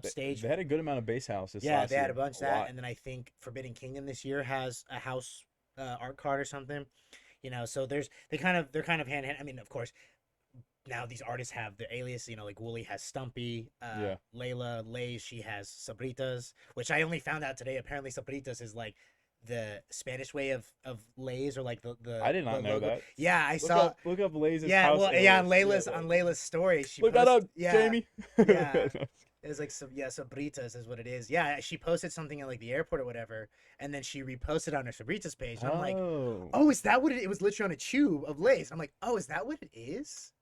stage. They had a good amount of bass houses. Yeah, they had a bunch of that, lot. and then I think Forbidden Kingdom this year has a house art card or something. So they're kind of hand in hand. I mean, of course, now these artists have their alias. Like Wooly has Stumpy. Yeah. Layla Lay, she has Sabritas, which I only found out today. Apparently, Sabritas is like the Spanish way of Lays, or like the I did not the know logo. that. Yeah, I saw. Look up Lay's Yeah, house. well, yeah, on Layla's story, she Look that up, yeah, Jamie. Yeah. It was like Sabritas is what it is. Yeah, she posted something at like the airport or whatever, and then she reposted on her Sabritas page. And I'm like, oh, is that what it was? Literally on a tube of Lay's. I'm like, oh, is that what it is?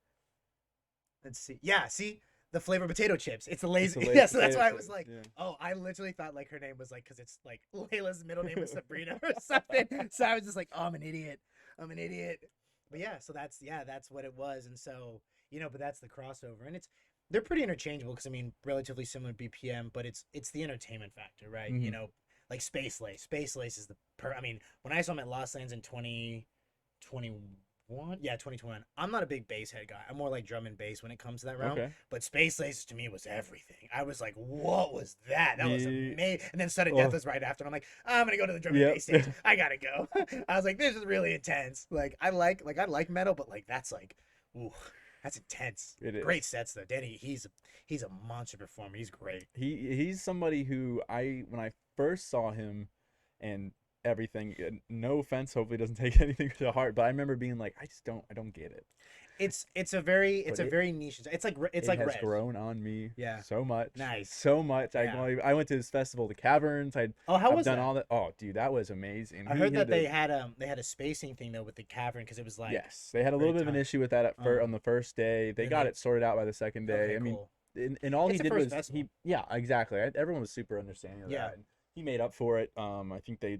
Let's see. Yeah, see the flavored potato chips. It's the Lay's. It's a Lay's Yeah, so that's potato why I chip, was like, yeah. oh, I literally thought like her name was like because it's like Layla's middle name was Sabrina or something. So I was just like, oh, I'm an idiot. But yeah, so that's what it was, and so but that's the crossover, and they're pretty interchangeable because I mean relatively similar BPM, but it's the entertainment factor, right? Mhm. Like Space Lace is I mean, when I saw him at Lost Lands in 2021, yeah, 2021, I'm not a big bass head guy. I'm more like drum and bass when it comes to that realm. Okay. But Space Lace to me was everything. I was like, what was that? That was The- amazing. And then Sudden Death was right after, and I'm like, I'm gonna go to the drum and Yep. bass stage. I gotta go. I was like, this is really intense. Like I like metal, but like that's like, ooh, that's intense. It is. Great sets though. Danny, he's a monster performer. He's great. He's somebody who when I first saw him and everything, no offense, hopefully he doesn't take anything to heart, but I remember being like, I don't get it. It's a very But very niche. It's like It like has Red. grown on me Yeah. so much. Nice. So much. Yeah. I went to this festival, the Caverns. Oh, how I've was done that? all that. Oh, dude, that was amazing. I He heard had that they had a spacing thing though with the cavern because it was like yes, they had a little very bit of an tight. issue with that on the first day. They And got they- it sorted out by the second day. Okay, I mean, cool. and all It's he the did first was festival. yeah, exactly. Everyone was super understanding of Yeah. that. And he made up for it. I think they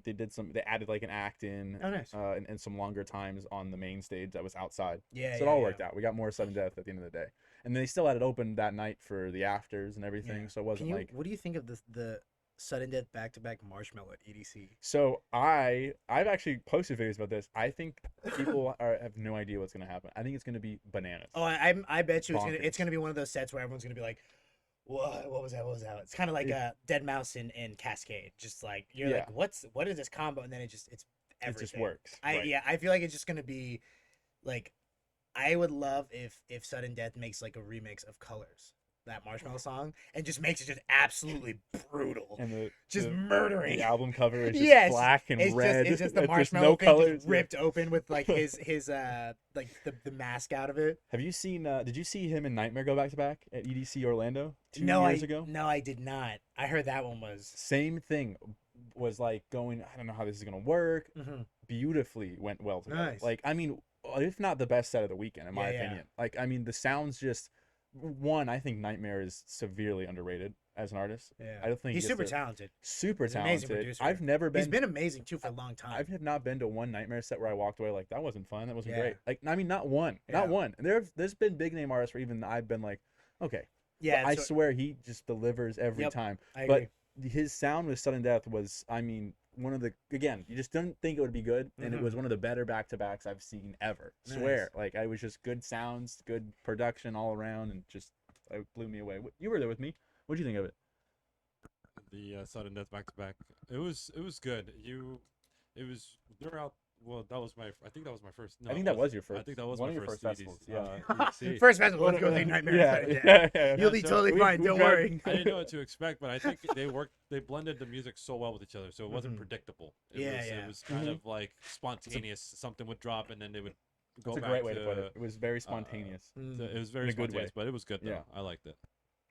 added like an act in, Oh, nice. and some longer times on the main stage that was outside. Yeah, So it all worked out. We got more sudden death at the end of the day, and they still had it open that night for the afters and everything. Yeah. So it wasn't like. What do you think of the Sudden Death back-to-back Marshmallow at EDC? So I've actually posted videos about this. I think people have no idea what's gonna happen. I think it's gonna be bananas. Oh, I bet you Bonkers. it's gonna be one of those sets where everyone's gonna be like, what was that? It's kind of like Dead Mouse and Cascade. Just like you're Yeah. like, what is this combo? And then it's everything. It just works. right. I feel like it's just gonna be like, I would love if Sudden Death makes like a remix of Colors, that Marshmallow song, and just makes it just absolutely brutal, And just the murdering. album cover is just Yes, black and red. It's just the It's marshmallow no thing colors. just ripped open with like his like the mask out of it. Have you seen? Did you see him and Nightmare go back to back at EDC Orlando 2 No, years ago? No, I did not. I heard that one was. Same thing. Was like going. I don't know how this is gonna work. Mhm. Beautifully went well together. Nice. Like I mean, if not the best set of the weekend in my Yeah, yeah. opinion. Like I mean, the sounds just one, I think Nightmare is severely underrated as an artist. Yeah. I don't think He's he gets super the- talented. super He's an amazing talented. producer. I've never He's been. been amazing too for a long time. I have not been to one Nightmare set where I walked away like that wasn't fun. That wasn't Yeah. great. Like I mean, not one, Yeah. not one. And there's been big name artists where even I've been like, okay, Yeah, but I so- swear he just delivers every Yep, time. I But agree. his sound with Sudden Death was, I mean, one of the again, you just didn't think it would be good, and it was one of the better back to backs I've seen ever. Nice. Swear, like I was just good sounds, good production all around, and just it blew me away. You were there with me. What'd you think of it? The sudden death back to back. It was good. It was they're out. Well, that was my. I think that was my first. No, I think it that was wasn't. your first. I think that was one my of your first first CDs. festivals. Yeah. EDC. First festival, let's go see Nightmare. Yeah. You'll be So totally we- fine. we Don't grabbed- worry. I didn't know what to expect, but I think they blended the music so well with each other, so it wasn't Mhm. predictable. Yeah, It yeah. was kind Mhm. of like spontaneous. Something would drop, and then they would go That's a back great way to. to put it. It was very spontaneous. Mm. It was very In a good spontaneous, way. but it was good though. Yeah. I liked it.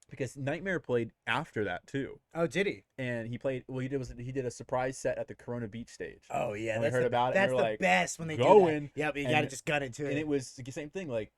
Because Nightmare played after that too, Oh, did he? and he played. Well, he did a surprise set at the Corona Beach stage. Oh yeah, And we that's heard the, about it, and that's we the were like, best when they going, do that. Yep, you and- gotta just gut into it. And it was the same thing. Like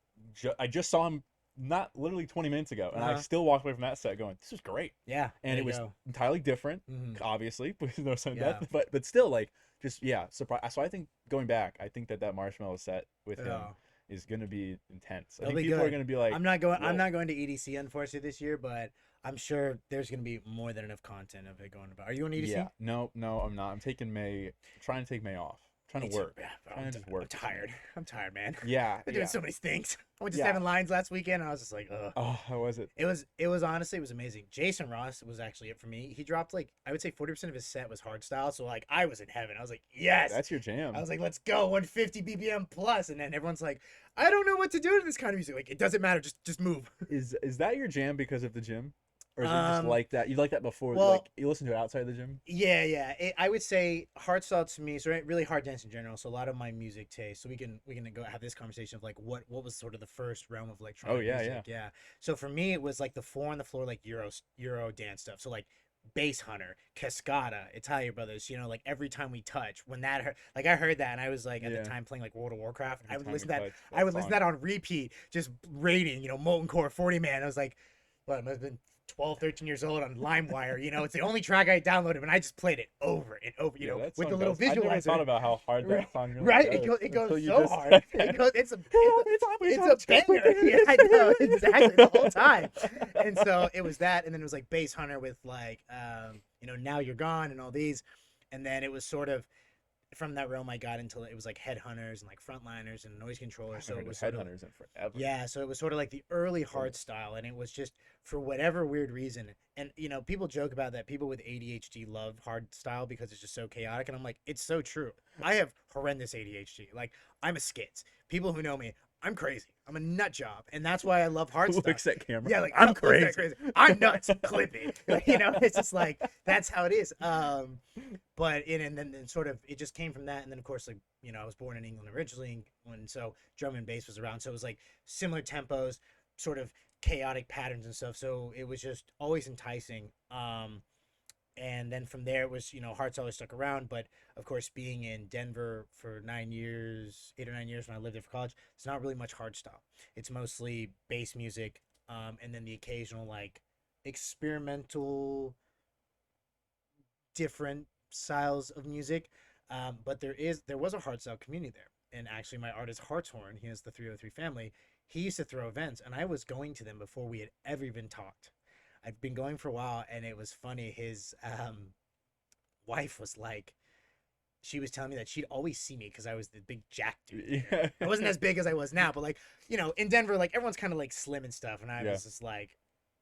I just saw him not literally 20 minutes ago, and I Uh-huh. still walked away from that set going, "This was great," yeah, and there it you was go. entirely different, Mhm. obviously, with no sudden Yeah. death, but still like just surprise. So I think going back, I think that Marshmallow set with him Yeah. is gonna be intense. I It'll think be people are good. gonna be like, I'm not going. whoa. I'm not going to EDC unfortunately this year, but I'm sure there's gonna be more than enough content of it going about. Are you on EDC? Yeah, no, I'm not. I'm taking May. I'm trying to take May off. I'm trying Me to too. work. Yeah, bro, Trying I'm, to just I'm work. tired. I'm tired, man. Yeah, I've been yeah. doing so many things. I went to Yeah. 7 Lines last weekend, and I was just like, ugh. Oh, how was it? It was honestly, it was amazing. Jason Ross was actually it for me. He dropped like, I would say 40% of his set was hard style, so like I was in heaven. I was like, yes. That's your jam. I was like, let's go, 150 BPM plus, and then everyone's like, I don't know what to do to this kind of music. Like, it doesn't matter, just move. Is that your jam because of the gym, or is it just like that? You like that before? well- Like you listen to it outside the gym? Yeah. I would say hardstyle to me, so really hard dance in general. So a lot of my music taste. So we can go have this conversation of like what was sort of the first realm of electronic Oh, yeah, music. Yeah. So for me, it was like the 4 on the floor, like Euro dance stuff. So like Bass Hunter, Cascada, Italia Brothers, like every time we touch, when that heard, like I heard that and I was like at Yeah. the time playing like World of Warcraft, I would Every listen time to we that, touch I would listen song. to that on repeat, just rating, Molten Core, 40 Man. I was like, well, I must have been 12, 13 years old on LimeWire, it's the only track I downloaded and I just played it over and over, Yeah, that with the song little goes- I never thought visualizer. about how hard that song really Right? goes It goes until you so just hard. said It goes, it's a It's banger. Yeah, I know, exactly, the whole time. And so it was that, and then it was like Bass Hunter with like, Now You're Gone and all these. And then it was sort of, from that realm I got into, it was like Headhunters and like Frontliners and Noise Controllers. So it was sort of, Headhunters in forever. yeah, so it was sort of like the early hard style, and it was just for whatever weird reason. And people joke about that. People with ADHD love hard style because it's just so chaotic, and I'm like, it's so true. I have horrendous ADHD. Like I'm a skits. People who know me, I'm crazy. I'm a nut job, and that's why I love hard stuff. Looks at camera. Yeah, like I'm look at that crazy. I'm nuts, Clippy. It's just like that's how it is. But and then sort of it just came from that, and then of course like I was born in England originally, and so drum and bass was around, so it was like similar tempos, sort of chaotic patterns and stuff. So it was just always enticing. And then from there it was Hearts always stuck around, but of course being in Denver for 8 or 9 years when I lived there for college, it's not really much hard style. It's mostly bass music, and then the occasional like experimental different styles of music. But there was a hardstyle community there, and actually my artist Hartshorn, he has the 303 family, he used to throw events, and I was going to them before we had ever even talked. I'd been going for a while, and it was funny. His wife was like, she was telling me that she'd always see me because I was the big jack dude. Yeah. I wasn't as big as I was now, but like, in Denver, like everyone's kind of like slim and stuff, and I Yeah. was just like,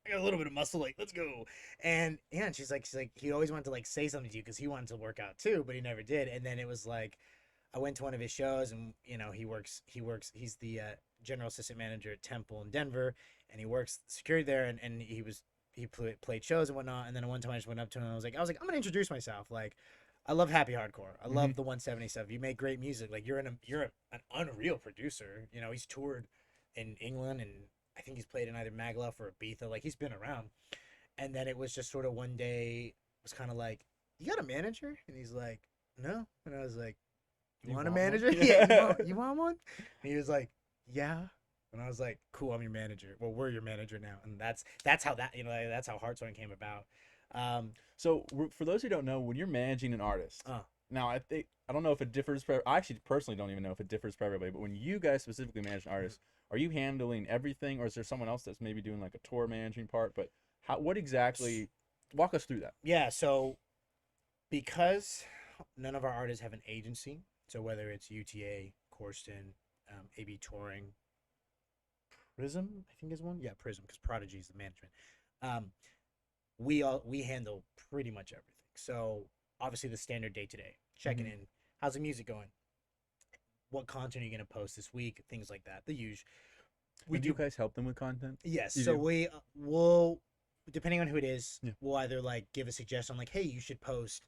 I got a little bit of muscle, like let's go. And yeah, and she's like, he always wanted to like say something to you because he wanted to work out too, but he never did. And then it was like, I went to one of his shows, and he works. He's the general assistant manager at Temple in Denver, and he works security there, and he played shows and whatnot. And then one time I just went up to him and I was like, I'm gonna introduce myself. Like, I love happy hardcore. I love the 170 stuff. You make great music. Like you're an unreal producer. He's toured in England, and I think he's played in either Magaluf or Ibiza. Like he's been around. And then it was just sort of one day, it was kind of like, you got a manager? And he's like, no. And I was like, you want a want one? manager? Yeah. You want one? And he was like, yeah. And I was like, cool, I'm your manager. Well, we're your manager now. And that's how that, like, that's how Heartthorn came about. So for those who don't know, when you're managing an artist, Uh, now I don't know if it differs for. I actually personally don't even know if it differs for everybody. But when you guys specifically manage an artist, are you handling everything, or is there someone else that's maybe doing like a tour managing part? But what exactly? Walk us through that. yeah. So because none of our artists have an agency, so whether it's UTA, Corsten, AB Touring, Prism, I think is one. Yeah, Prism, because Prodigy is the management. Um, we handle pretty much everything. So obviously the standard day to day, checking in, how's the music going? What content are you gonna post this week? Things like that. The usual. We Do do. you guys help them with content? Yes. You So do? we will, depending on who it is, Yeah. we'll either like give a suggestion like, hey, you should post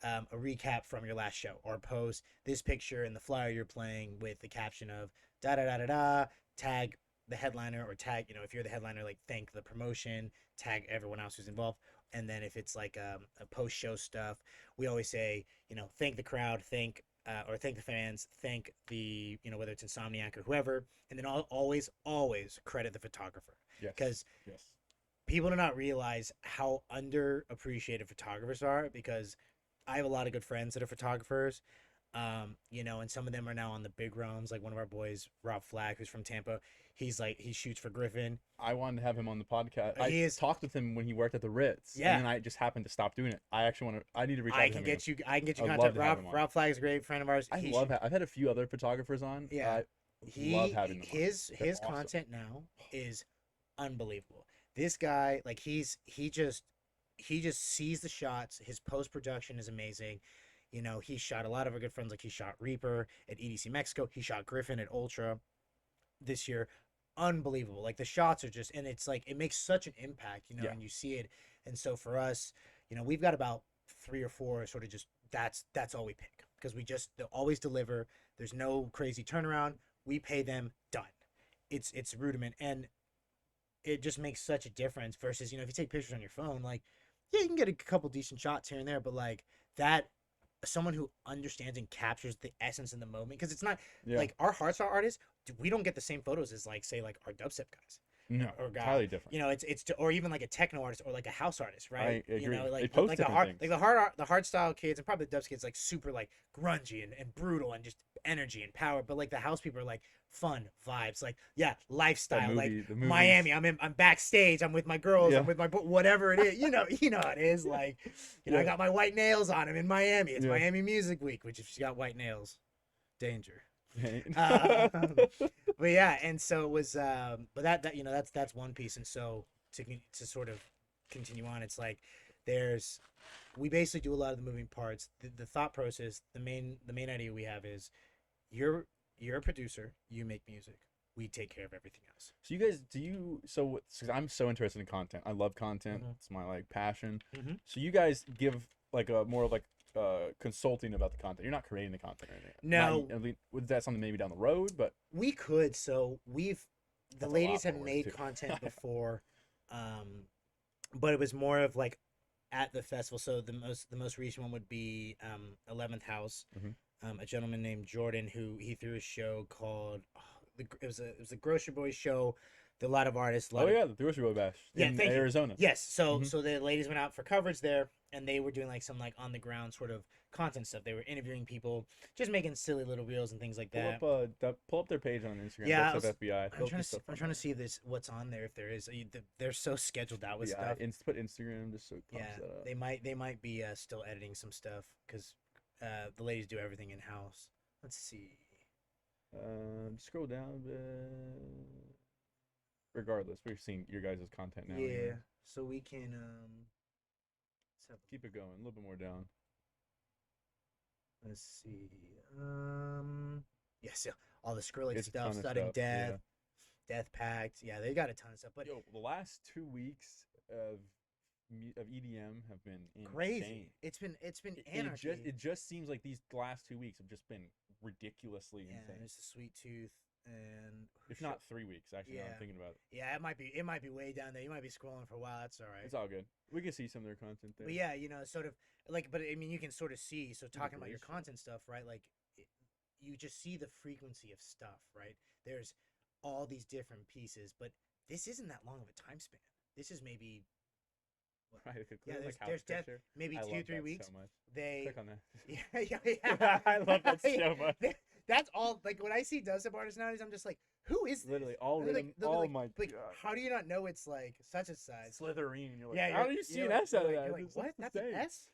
a recap from your last show, or post this picture in the flyer you're playing with the caption of da da da da da, tag the headliner, or tag, if you're the headliner, like thank the promotion, tag everyone else who's involved. And then if it's like a post show stuff, we always say, thank the crowd, or thank the fans, thank the, whether it's Insomniac or whoever, and then always credit the photographer. Yes. Because yes. people do not realize how underappreciated photographers are, because I have a lot of good friends that are photographers, and some of them are now on the big runs. Like one of our boys, Rob Flack, who's from Tampa, he shoots for Griffin. I wanted to have him on the podcast. He I is, talked with him when he worked at the Ritz, yeah. and then I just happened to stop doing it. I actually want to. I need to reach out I to can him get again. you. I can get you I'd love contact. to have him on. Rob Flack is a great friend of ours. I've had a few other photographers on. Yeah. Love having them on. His They're awesome. content now is unbelievable. This guy, like, he just sees the shots. His post production is amazing. He shot a lot of our good friends. Like, he shot Reaper at EDC Mexico. He shot Griffin at Ultra this year. Unbelievable. Like, the shots are just, and it's like, it makes such an impact, Yeah. and you see it. And so for us, we've got about 3 or 4 sort of just, that's all we pick, because they'll always deliver. There's no crazy turnaround. We pay them, done. It's rudiment, and it just makes such a difference versus, if you take pictures on your phone, like, yeah, you can get a couple decent shots here and there, but like that, someone who understands and captures the essence in the moment, because it's not like our hardstyle artists, we don't get the same photos as, like, say, like our dubstep guys. No, or guy, entirely different. Or even like a techno artist or like a house artist, right? I agree. Like, they post like different things. the hard style kids, and probably the dubstep kids, like super like grungy and brutal and just energy and power. But like the house people are like fun vibes, like, yeah, lifestyle, like Miami. I'm backstage. I'm with my girls. Yeah. I'm with my whatever it is. You know how it is. Like, I got my white nails on. I'm in Miami. It's Miami Music Week. Which, if you got white nails, danger. But yeah, and so it was, but that's one piece. And so to sort of continue on, it's like we basically do a lot of the moving parts. The thought process, the main idea we have is, you're a producer, you make music, we take care of everything else. So you guys, because I'm so interested in content. I love content. It's my like passion. So you guys give like a more of like consulting about the content. You're not creating the content or anything. No. Was that something maybe down the road? But we could. So the ladies have made too. content before, but it was more of like at the festival. So the most recent one would be 11th House. A gentleman named Jordan, who he threw a show called it was a Grocery Boys show. A lot of artists. The Grocery Boy Bash in Arizona. Yes. So the ladies went out for coverage there, and they were doing like some like on the ground sort of content stuff. They were interviewing people, just making silly little reels and things like that. Pull up their page on Instagram. Yeah, FBI. I'm trying to see what's on there, if there is. They're so scheduled out with stuff. Put Instagram just so it pops that up. They might be still editing some stuff, because the ladies do everything in house. Let's see. Scroll down a bit. Regardless, we're seeing your guys' content now. Yeah, so we can keep it going a little bit more down. Let's see. Yes, all the Skrillex stuff, Sudden Death, Death Pact. Yeah, they got a ton of stuff. But the last 2 weeks of EDM have been crazy. Insane. It's been anarchy. It just seems like these last 2 weeks have just been ridiculously insane. There's the Sweet Tooth, and if not 3 weeks, actually. Now I'm thinking about it. Yeah, it might be way down there. You might be scrolling for a while. That's all right. It's all good. We can see some of their content there. But yeah, sort of like, but I mean, you can sort of see. So talking about your content stuff, right? Like, you just see the frequency of stuff, right? There's all these different pieces, but this isn't that long of a time span. This is maybe Right, it could yeah, clear my there's couch there's picture. maybe I two, love 3 that weeks. so much. They Click on that. yeah. I love that so much. That's all. Like when I see dubstep artists nowadays, I'm just like, who is this? Literally all And they're rhythm. they'll be Oh like, my like, god. how do you not know it's like such a size? Slytherin. You're like, Yeah, how do you see an S out of that? You're like, It's what? the That's same. an S?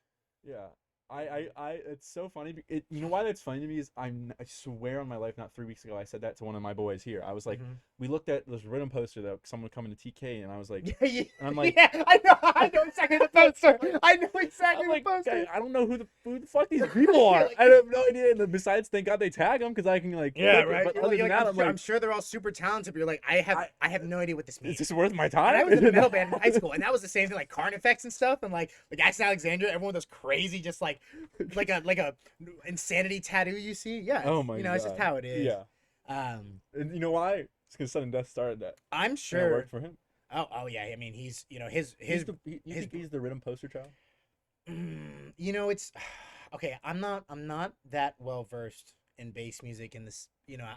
Yeah. It's so funny. You know why that's funny to me is I swear on my life, not 3 weeks ago, I said that to one of my boys here. I was like, Mhm. we looked at this rhythm poster that someone would come into TK, and I was like, Yeah, and I'm like, yeah, I know exactly the poster. I know exactly I'm the like, poster. I don't know who the fuck these people are. Like- I have no idea. And besides, thank God they tag them because I can like, Yeah, click it. right. But You're other like, than that, I'm I'm like, sure they're all super talented, but you're like, I have no idea what this means. is this worth my And time? I was in a metal band in high school, and that was the same thing, like Carn Effects and stuff, and like Axel Alexandria, everyone was crazy, just like a insanity tattoo you see. Yeah, Oh my it's just God. how it is. Yeah. And you know why? It's because Sudden Death started that. I'm And it sure. worked for him. Oh yeah. I mean, he's You his think he's the rhythm poster child? it's okay. I'm not that well versed in bass music in this.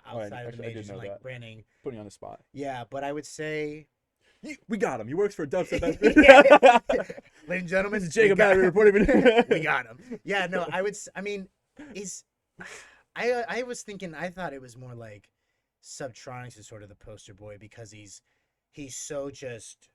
Outside of the I did majors know and like that. branding. Putting you on the spot. Yeah, but I would say. We got him. He works for Dubstep. Yeah. Ladies and gentlemen, This is Jacob we got- Battery reporting. we got him. Yeah, no, I mean, I was thinking, I thought it was more like Subtronics is sort of the poster boy because he's so just.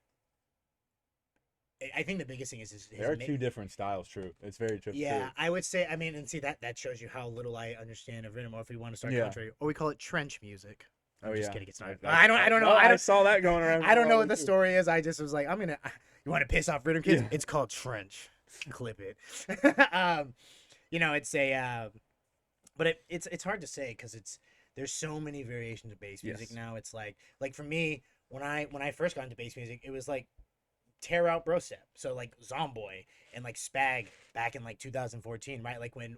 I think the biggest thing is his There are two different styles. True. It's very true. Yeah, I would say. I mean, and see that shows you how little I understand of rhythm. Or if we want to start country, or we call it trench music. I'm just kidding. It's not. I don't know. I saw that going around. I don't know what the story is. I just was like, I'm gonna. You want to piss off rhythm kids? Yeah. It's called trench. Clip it. It's a. But it's hard to say because there's so many variations of bass music Yes. now. It's like for me when I first got into bass music, it was like tear out brostep. So like Zomboy and like Spag back in like 2014, right? Like when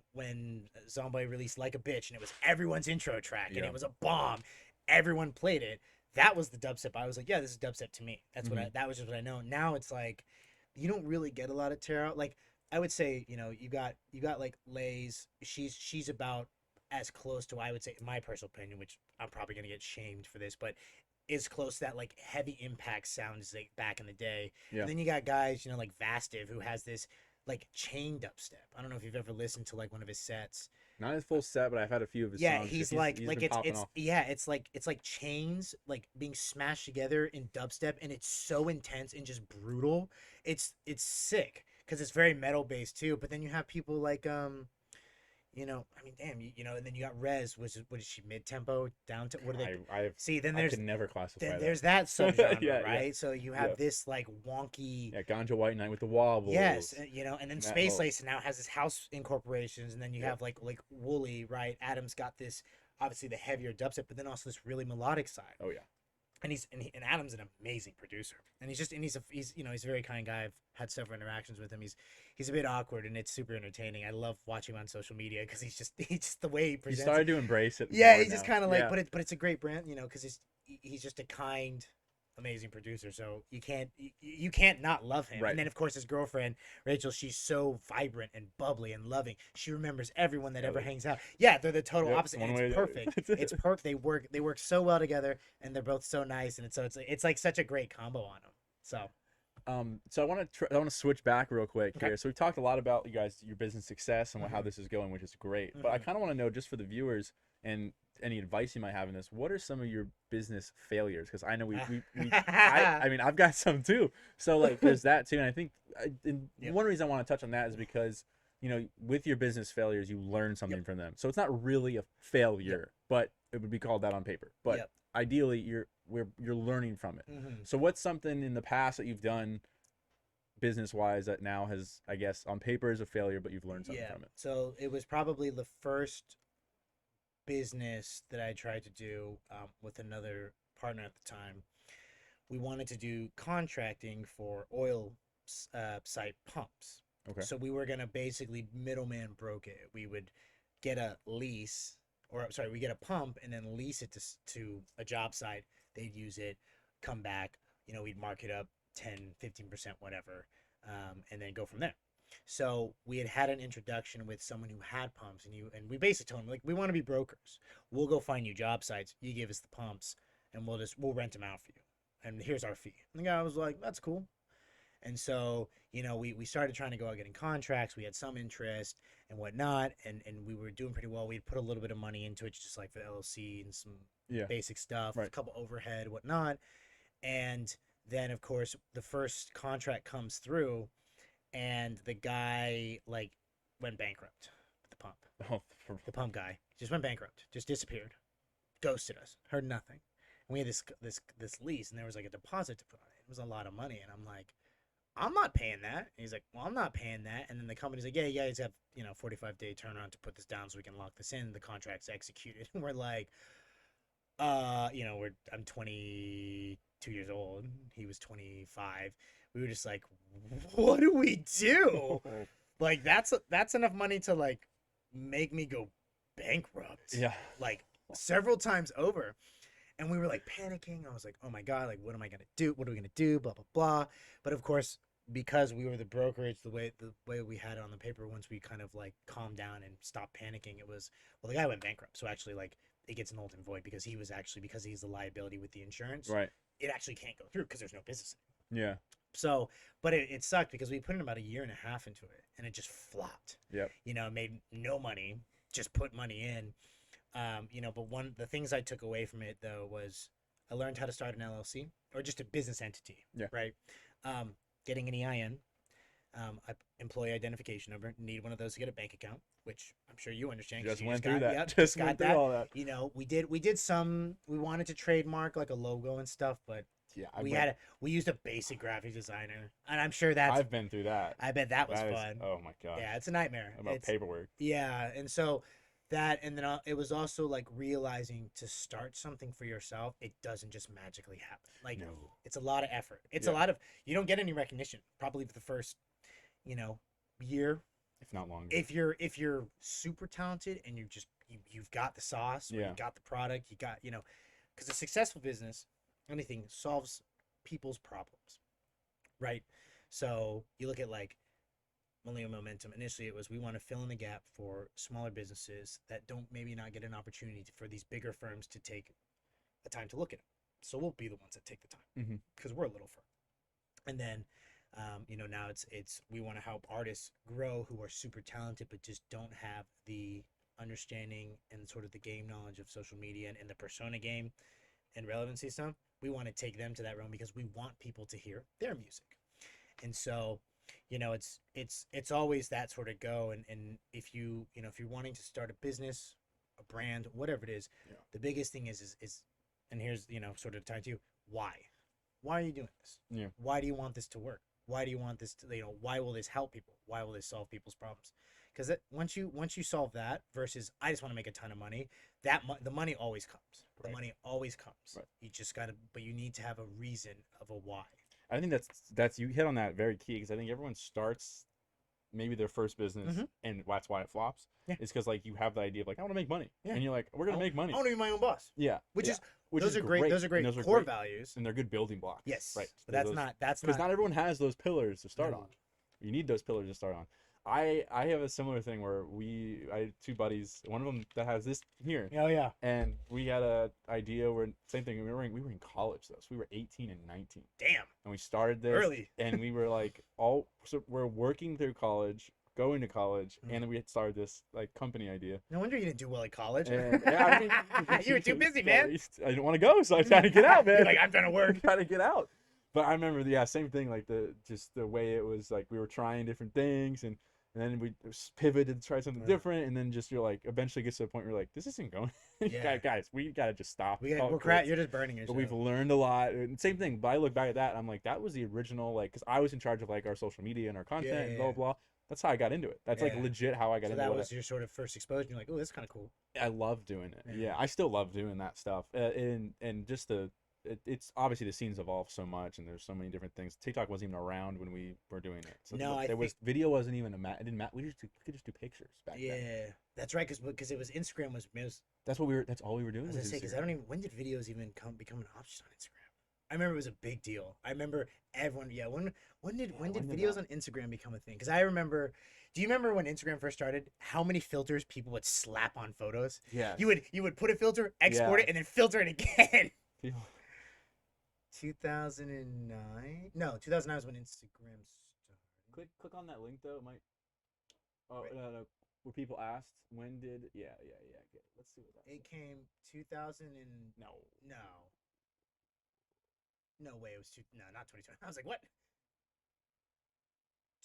Zomboy released Like a Bitch and it was everyone's intro track and Yeah. it was a bomb. Everyone played it. That was the dubstep. I was like, yeah, this is dubstep to me. That's that was just what I know. Now it's like you don't really get a lot of tear out. Like I would say, you got like Lay's. She's about as close to, I would say, in my personal opinion, which I'm probably gonna get shamed for this, but is close to that like heavy impact sounds like back in the day. Yeah. And then you got guys, like Vastiv, who has this like chain dubstep. I don't know if you've ever listened to like one of his sets. Not his full set, but I've had a few of his Yeah, songs. he's been popping off. it's like chains like being smashed together in dubstep, and it's so intense and just brutal. It's sick because it's very metal based too. But then you have people like I mean, damn, and then you got Rez, which is what is she, mid tempo, down to what are they? I There's can never classify that. there's that subgenre, Yeah, right? yeah. So you have Yeah. this like wonky. Yeah, Ganja White Night with the wobbles. Yes, and then That Space whole- Lace now has this house incorporations, and then you have like Wooly, right? Adam's got this obviously the heavier dubstep, but then also this really melodic side. Oh yeah. And Adam's an amazing producer, and he's a very kind guy. I've had several interactions with him. He's a bit awkward, and it's super entertaining. I love watching him on social media because he's just the way he He presents. started to embrace it. Yeah, more he's just now. kind of like, Yeah. but it's a great brand, because he's just a kind, amazing producer. So you can't not love him. Right. And then of course his girlfriend Rachel, she's so vibrant and bubbly and loving. She remembers everyone that ever Really? hangs out. Yeah, they're the total Yep, opposite. one And way it's to- perfect. It's perfect. They work so well together, and they're both so nice, and it's like such a great combo on them. So. So I want to switch back real quick Okay. here. So we've talked a lot about you guys, your business success and how Mhm. this is going, which is great. But I Mhm. kind of want to know, just for the viewers and any advice you might have in this, what are some of your business failures? Because I know I mean, I've got some too. So like, there's that too. And I think Yep. one reason I want to touch on that is because with your business failures, you learn something from them. So it's not really a failure, but it would be called that on paper. But Yep. ideally, you're learning from it. Mhm. So what's something in the past that you've done business wise that now has, I guess, on paper is a failure, but you've learned something from it? So it was probably the first business that I tried to do with another partner at the time. We wanted to do contracting for oil site pumps. Okay. So we were gonna basically middleman broker it. We would get a lease, or sorry, we get a pump and then lease it to a job site. They'd use it, come back. We'd mark it up 10, 15%, whatever, and then go from there. So we had an introduction with someone who had pumps, and we basically told him, like, we want to be brokers. We'll go find you job sites. You give us the pumps, and we'll rent them out for you, and here's our fee. And the guy was like, that's cool. And so, we started trying to go out getting contracts. We had some interest and whatnot, and we were doing pretty well. We'd put a little bit of money into it, just like for the LLC and some basic stuff, a couple overhead, whatnot. And then, of course, the first contract comes through, and the guy like went bankrupt with the pump. The pump guy just went bankrupt, just disappeared, ghosted us, heard nothing. And we had this lease, and there was like a deposit to put on it. It was a lot of money, and I'm like, I'm not paying that. And he's like, well, I'm not paying that. And then the company's like, yeah, you guys have 45-day turnaround to put this down so we can lock this in. The contract's executed. And we're like, I'm 22 years old. He was 25. We were just like, what do we do? Like that's enough money to like make me go bankrupt. Yeah. Like several times over. And we were like panicking. I was like, oh my God, like what am I gonna do? What are we gonna do? Blah blah blah. But of course, because we were the brokerage, the way we had it on the paper, once we kind of like calmed down and stopped panicking, it was, well, the guy went bankrupt. So actually like it gets null and void because he's the liability with the insurance. Right. It actually can't go through because there's no business. Yeah. So, but it sucked because we put in about a year and a half into it and it just flopped. Yep. Made no money, just put money in. But one of the things I took away from it though was I learned how to start an LLC or just a business entity. Yeah. Right. Getting an EIN, employee identification number. Need one of those to get a bank account, which I'm sure you understand. Just you went got, through that. Yep, Just got went through that. all that. We did some. We wanted to trademark like a logo and stuff, but Yeah. we used a basic graphic designer, and I'm sure that's. I've been through that. I bet that was fun. Oh my God. Yeah, it's a nightmare. About paperwork. Yeah, and so that, and then it was also like realizing to start something for yourself, it doesn't just magically happen. Like No. it's a lot of effort. It's a lot of, you don't get any recognition probably for the first, year. If not longer. If you're super talented and you've got the sauce, or you got the product, you got, because a successful business, anything solves people's problems, right? So you look at like Millennial Momentum. Initially, it was we want to fill in the gap for smaller businesses that don't maybe not get an opportunity for these bigger firms to take the time to look at it. So we'll be the ones that take the time because we're a little firm. And then, now it's we want to help artists grow who are super talented but just don't have the understanding and sort of the game knowledge of social media and the persona game and relevancy stuff. We want to take them to that realm because we want people to hear their music. And so, it's always that sort of go. And if you're wanting to start a business, a brand, whatever it is, the biggest thing is, and here's, sort of tied to you, why are you doing this? Yeah. Why do you want this to work? Why do you want this to, why will this help people? Why will this solve people's problems? Because once you solve that versus I just want to make a ton of money, the money always comes. Right. The money always comes. Right. You just but you need to have a reason of a why. I think that's you hit on that very key because I think everyone starts maybe their first business and that's why it flops. Yeah. It's because like you have the idea of like I want to make money. Yeah. And you're like we're gonna make money. I want to be my own boss. Yeah. Which is those are great. Those are great core values. And they're good building blocks. Yes. Right. But that's because not everyone has those pillars to start No. on. You need those pillars to start on. I have a similar thing where I had two buddies, one of them that has this here. Oh yeah. And we had a idea where same thing. We were in college though, so we were 18 and 19. Damn. And we started this early. And we were like so we're working through college, going to college, and then we had started this like company idea. No wonder you didn't do well at college. And, you were too busy, man. I didn't want to go, so I tried to get out, man. You're like I'm trying to work. Trying to get out. But I remember, same thing. Like the way it was like we were trying different things, and then we pivoted to try something different, and then just you're like eventually gets to a point where you're like this isn't going. Yeah. Guys, we gotta just stop. You're just burning yourself. But we've learned a lot. And same thing. But I look back at that, and I'm like that was the original because I was in charge of like our social media and our content and blah blah. That's how I got into it. That's like legit how I got into it. So that was your sort of first exposure. You're like, oh, that's kind of cool. I love doing it. Yeah, I still love doing that stuff. And just it's obviously the scenes evolved so much, and there's so many different things. TikTok wasn't even around when we were doing it. So video wasn't even it didn't matter. We could just do pictures back then. Yeah, that's right. Because it was Instagram was. That's all we were doing. I was gonna say because I don't even when did videos even become an option on Instagram? I remember it was a big deal. I remember everyone. Yeah, when did videos on Instagram become a thing? Because I remember. Do you remember when Instagram first started? How many filters people would slap on photos? Yeah. You would put a filter, export it, and then filter it again. People- 2009? No, 2009 was when Instagram started. click on that link though. It might. Oh Right. no. Where people asked when did? Yeah. Good. Let's see what that. It came 2000 and No. no way. It was no, not 2020. I was like, what?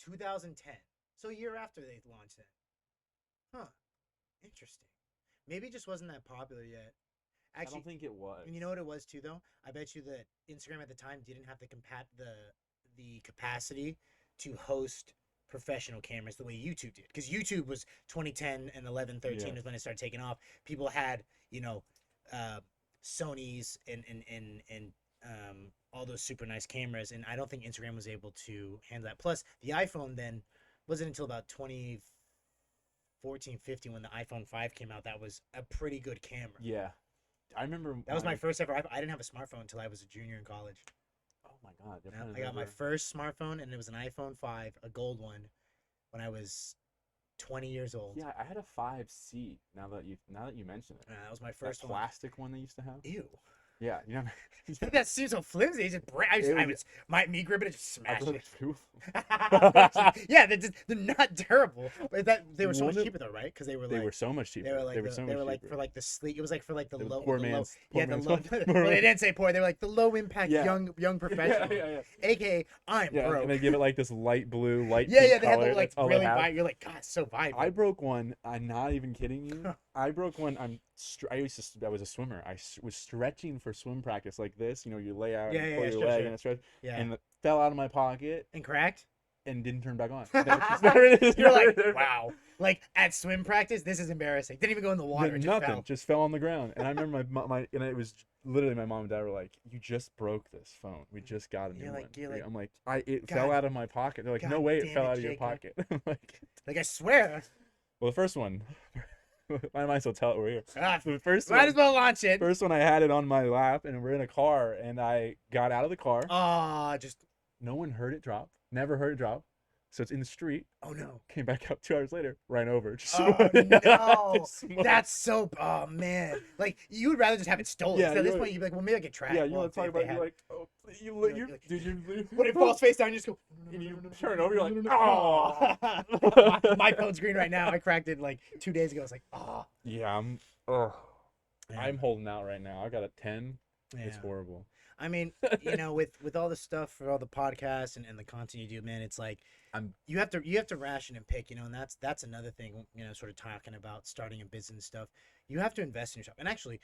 2010. So a year after they launched it. Huh. Interesting. Maybe it just wasn't that popular yet. I Actually, don't think it was. and you know what it was too, though. I bet you that Instagram at the time didn't have the capacity to host professional cameras the way YouTube did, because YouTube was 2010 and 11, 13 Yeah. is when it started taking off. People had uh, Sony's and all those super nice cameras, and I don't think Instagram was able to handle that. Plus, the iPhone then wasn't until about 2014, 15 when the iPhone 5 came out. That was a pretty good camera. Yeah. I remember. That was my first ever iPhone. I didn't have a smartphone until I was a junior in college. Oh my god. Yeah, I got my first smartphone, and it was an iPhone 5, a gold one, when I was 20 years old. Yeah, I had a 5C. Now that you mention it. That was my That first one. plastic one they used to have. Ew. Yeah, you know. That seems so flimsy. It's just me gripping it, just I smashed really it. feel- Yeah, they're not durable. But they were so One much of- cheaper though, right? Because they were They like were so much cheaper. they were like so much cheaper. for like the sleek. It was like for like the They were low poor the low, man's yeah, the man's low. phone. Well, they didn't say poor. They were like the low impact Yeah. young professional. Yeah. AKA I'm Yeah, broke. and they give it like this light blue, light Yeah, pink they had color. the like That's all they really have. vibrant. You're like, God, it's so vibrant. I broke one. I'm not even kidding you. I broke one. I was a swimmer. I was stretching for swim practice like this. You know, you lay out, Yeah, and yeah, pull yeah, your sure, leg, sure. and it stretch, Yeah. and it fell out of my pocket And cracked. and didn't turn back on. You're like, wow. Like at swim practice, this is embarrassing. Didn't even go in the water. It just Nothing, fell. just fell on the ground. And I remember my and it was literally my mom and dad were like, "You just broke this phone. We just got a new one." I'm like, it fell God- out of my pocket. They're like, "No God way, it damn fell it, out of your Jacob. pocket." I'm like, Like I swear. well, the first one, I might as well tell it we're here. Ah, The first might one, as well launch it. first one I had it on my lap, and we're in a car, and I got out of the car. Just No one heard it drop. Never heard it drop. So it's in the street. oh no. Came back up 2 hours later. Ran over. Just Oh no. just smoked. That's so. Oh man. Like you would rather just have it stolen. Yeah, So at this you're- point, you'd be like, well, maybe I get tracked. Yeah, you Well, want to talk if they about? You're had- like, oh, you, You're you, like- dude, you. when it falls face down, you just go. And you turn over. You're like, oh. oh. My phone's green right now. I cracked it like 2 days ago. I was like, oh. Yeah, I'm holding out right now. I got a 10. It's horrible. I mean, with all the stuff for all the podcasts and the content you do, man, it's like you have to ration and pick, and that's another thing, sort of talking about starting a business and stuff. You have to invest in yourself. And actually,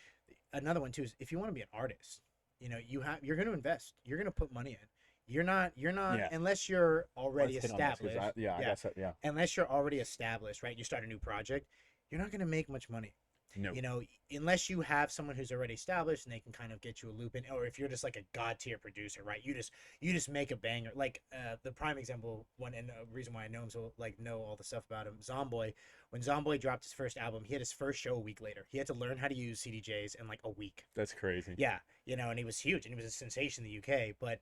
another one too is if you want to be an artist, you're going to invest. You're going to put money in. You're not Yeah. unless you're already Let's hit on this, 'cause established. I guess yeah. Unless you're already established, right? You start a new project, you're not going to make much money. No. Unless you have someone who's already established and they can kind of get you a loop in, or if you're just like a god tier producer, right? You just make a banger. Like the prime example, one and the reason why I know him so know all the stuff about him, Zomboy. When Zomboy dropped his first album, he had his first show a week later. He had to learn how to use CDJs in like a week. That's crazy. Yeah, and he was huge and he was a sensation in the UK. But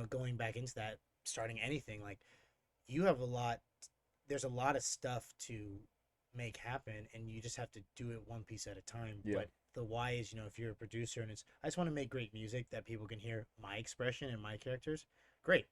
going back into that, starting anything, like you have there's a lot of stuff to make happen, and you just have to do it one piece at a time. Yeah. But the why is, if you're a producer and I just want to make great music that people can hear my expression and my characters, great.